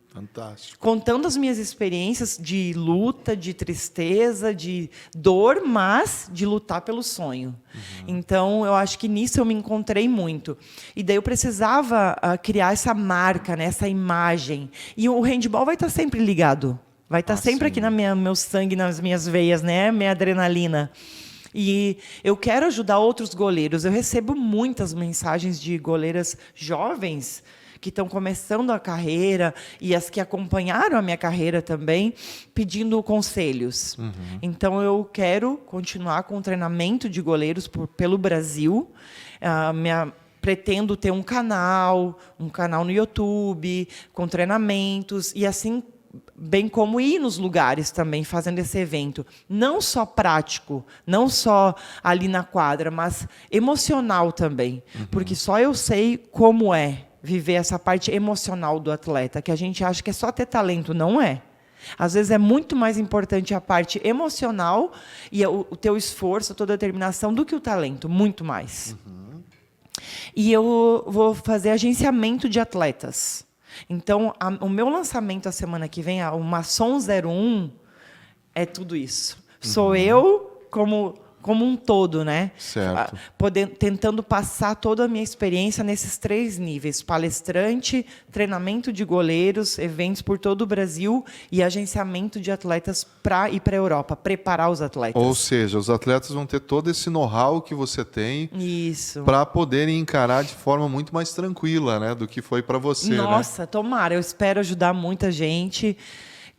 Fantástico. Contando as minhas experiências de luta, de tristeza, de dor, mas de lutar pelo sonho. Então, eu acho que nisso eu me encontrei muito. E daí eu precisava criar essa marca, né, essa imagem. E o handball vai estar sempre ligado. Vai estar sempre aqui no meu sangue, nas minhas veias, né, minha adrenalina. E eu quero ajudar outros goleiros. Eu recebo muitas mensagens de goleiras jovens que estão começando a carreira e as que acompanharam a minha carreira também, pedindo conselhos. Então, eu quero continuar com o treinamento de goleiros pelo Brasil. Pretendo ter um canal no YouTube, com treinamentos, e assim, bem como ir nos lugares também, fazendo esse evento. Não só prático, não só ali na quadra, mas emocional também. Porque só eu sei como é viver essa parte emocional do atleta, que a gente acha que é só ter talento, não é. Às vezes é muito mais importante a parte emocional e o teu esforço, a tua determinação do que o talento, muito mais. E eu vou fazer agenciamento de atletas. Então, o meu lançamento a semana que vem, o Maçom 01, é tudo isso. Sou eu como um todo, né? Certo. Tentando passar toda a minha experiência nesses 3 níveis: palestrante, treinamento de goleiros, eventos por todo o Brasil e agenciamento de atletas para ir para a Europa, preparar os atletas. Ou seja, os atletas vão ter todo esse know-how que você tem para poderem encarar de forma muito mais tranquila, né, do que foi para você. Nossa, né? Tomara, eu espero ajudar muita gente.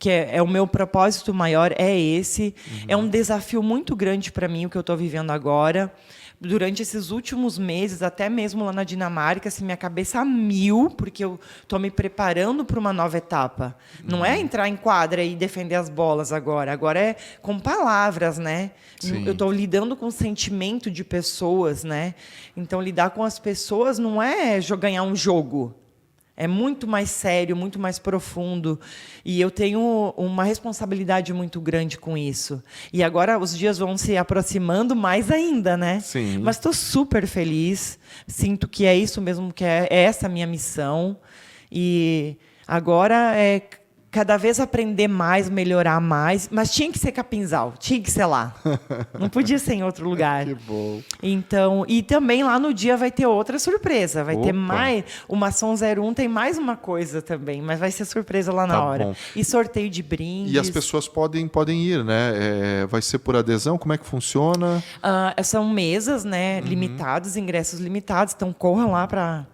Que é o meu propósito maior, é esse. É um desafio muito grande para mim, o que eu estou vivendo agora. Durante esses últimos meses, até mesmo lá na Dinamarca, assim, minha cabeça a mil, porque eu estou me preparando para uma nova etapa. Não é entrar em quadra e defender as bolas agora. Agora é com palavras, né? Sim. Eu estou lidando com o sentimento de pessoas, né? Então, lidar com as pessoas não é ganhar um jogo. É muito mais sério, muito mais profundo. E eu tenho uma responsabilidade muito grande com isso. E agora os dias vão se aproximando mais ainda, né? Sim. Mas estou super feliz. Sinto que é isso mesmo, que é essa a minha missão. E agora é cada vez aprender mais, melhorar mais. Mas tinha que ser Capinzal, tinha que ser lá. Não podia ser em outro lugar. Que bom. Então, e também lá no dia vai ter outra surpresa. Vai ter mais... O Maçom 01 tem mais uma coisa também, mas vai ser surpresa lá na hora. Bom. E sorteio de brindes. E as pessoas podem ir, né? Vai ser por adesão? Como é que funciona? São mesas, né? Limitadas, ingressos limitados. Então, corram lá para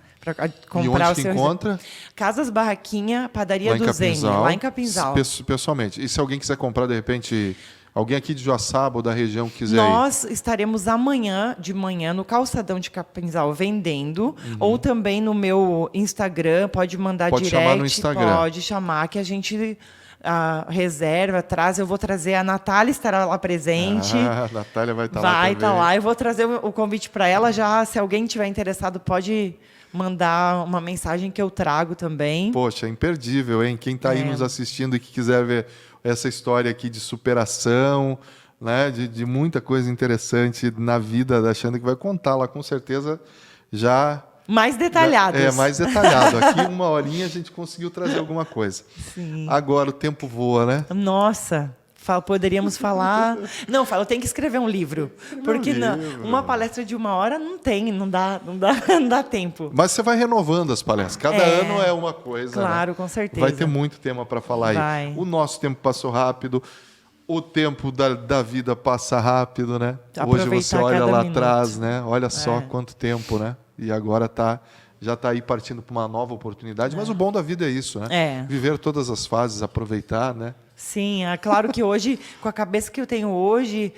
comprar. E onde que encontra? Casas Barraquinha, Padaria do Zen, lá em Capinzal. Pessoalmente. E se alguém quiser comprar, de repente, alguém aqui de Joaçaba ou da região quiser Nós estaremos amanhã, de manhã, no calçadão de Capinzal, vendendo. Ou também no meu Instagram, pode mandar direct. Chamar no Instagram. Pode chamar, que a gente a reserva, eu vou trazer, a Natália estará lá presente. A Natália vai estar lá também. Vai estar lá, eu vou trazer o convite para ela já, se alguém tiver interessado, pode mandar uma mensagem que eu trago também. Poxa, imperdível, hein? Quem está aí nos assistindo e que quiser ver essa história aqui de superação, né? De muita coisa interessante na vida da Xana, que vai contar lá, com certeza, já... Mais detalhados. Mais detalhado. Aqui, uma horinha, a gente conseguiu trazer alguma coisa. Sim. Agora, o tempo voa, né? Nossa, poderíamos falar... Não, eu tenho que escrever um livro. Porque uma palestra de 1 hora não dá tempo. Mas você vai renovando as palestras. Cada ano é uma coisa. Claro, né? com certeza. Vai ter muito tema para falar aí. O nosso tempo passou rápido. O tempo da vida passa rápido, né? Hoje você olha lá atrás, né? Olha só quanto tempo, né? E agora já está aí partindo para uma nova oportunidade. Mas o bom da vida é isso, né? Viver todas as fases, aproveitar, né? Sim, é claro que hoje, com a cabeça que eu tenho hoje,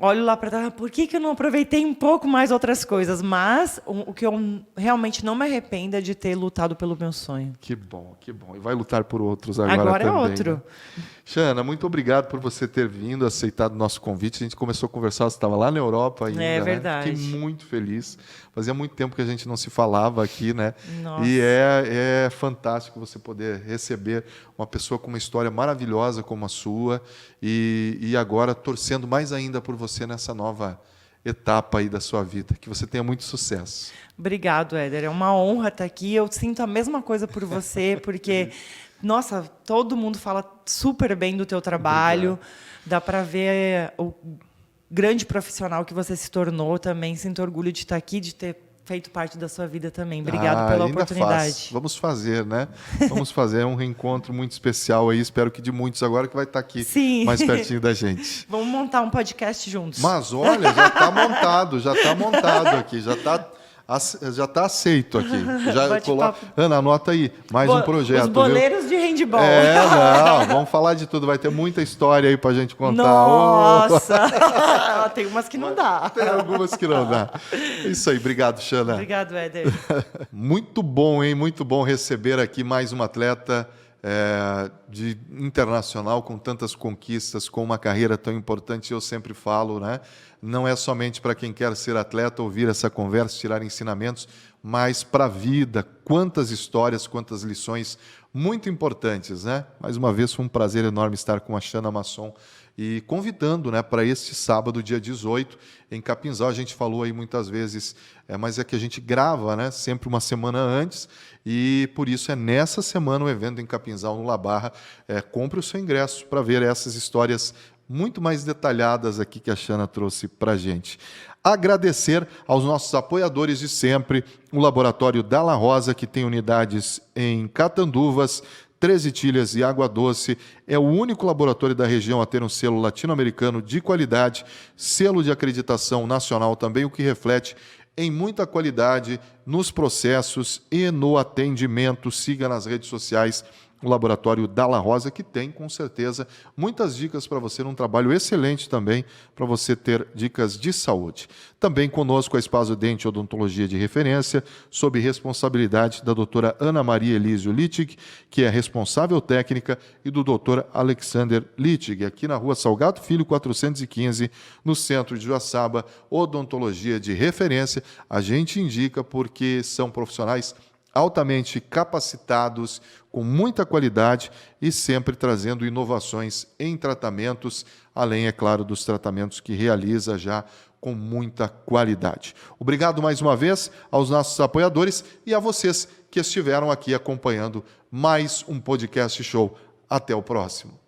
olho lá para trás, por que eu não aproveitei um pouco mais outras coisas? Mas o que eu realmente não me arrependo é de ter lutado pelo meu sonho. Que bom, que bom. E vai lutar por outros agora também. Agora é outro. Né? Xana, muito obrigado por você ter vindo, aceitado o nosso convite. A gente começou a conversar, você estava lá na Europa ainda. É verdade. Né? Fiquei muito feliz. Fazia muito tempo que a gente não se falava aqui, né? Nossa. E é fantástico você poder receber uma pessoa com uma história maravilhosa como a sua e agora torcendo mais ainda por você nessa nova etapa aí da sua vida. Que você tenha muito sucesso. Obrigado, Éder. É uma honra estar aqui. Eu sinto a mesma coisa por você, porque... Nossa, todo mundo fala super bem do teu trabalho. Dá para ver o grande profissional que você se tornou também. Sinto orgulho de estar aqui, de ter feito parte da sua vida também. Obrigado pela oportunidade. Vamos fazer, né? Vamos fazer um reencontro muito especial aí. Espero que de muitos agora que vai estar aqui mais pertinho da gente. Vamos montar um podcast juntos. Mas olha, já está montado aqui, já está aceito aqui. Ana, anota aí, mais um projeto. Os boleiros de handball. Vamos falar de tudo. Vai ter muita história aí para a gente contar. Nossa! Tem umas que não dá. Tem algumas que não dá. Isso aí, obrigado, Xana. Obrigado, Éder. Muito bom, hein? Muito bom receber aqui mais um atleta de internacional com tantas conquistas, com uma carreira tão importante. Eu sempre falo, né? Não é somente para quem quer ser atleta ouvir essa conversa, tirar ensinamentos, mas para a vida. Quantas histórias, quantas lições muito importantes, né? Mais uma vez, foi um prazer enorme estar com a Xana Masson e convidando, né, para este sábado, dia 18, em Capinzal. A gente falou aí muitas vezes, mas é que a gente grava, né, sempre uma semana antes, e por isso é nessa semana o evento em Capinzal, no La Barra. Compre o seu ingresso para ver essas histórias muito mais detalhadas aqui que a Xana trouxe para a gente. Agradecer aos nossos apoiadores de sempre, o Laboratório Dalla Rosa, que tem unidades em Catanduvas, Três Itilhas e Água Doce. É o único laboratório da região a ter um selo latino-americano de qualidade, selo de acreditação nacional também, o que reflete em muita qualidade nos processos e no atendimento. Siga nas redes sociais o Laboratório Dalla Rosa, que tem, com certeza, muitas dicas para você, um trabalho excelente também para você ter dicas de saúde. Também conosco a Espaço Dente Odontologia de Referência, sob responsabilidade da doutora Ana Maria Elísio Littig, que é responsável técnica, e do doutor Alexander Littig, aqui na Rua Salgado Filho, 415, no centro de Joaçaba. Odontologia de referência, a gente indica porque são profissionais altamente capacitados, com muita qualidade e sempre trazendo inovações em tratamentos, além, é claro, dos tratamentos que realiza já com muita qualidade. Obrigado mais uma vez aos nossos apoiadores e a vocês que estiveram aqui acompanhando mais um podcast show. Até o próximo.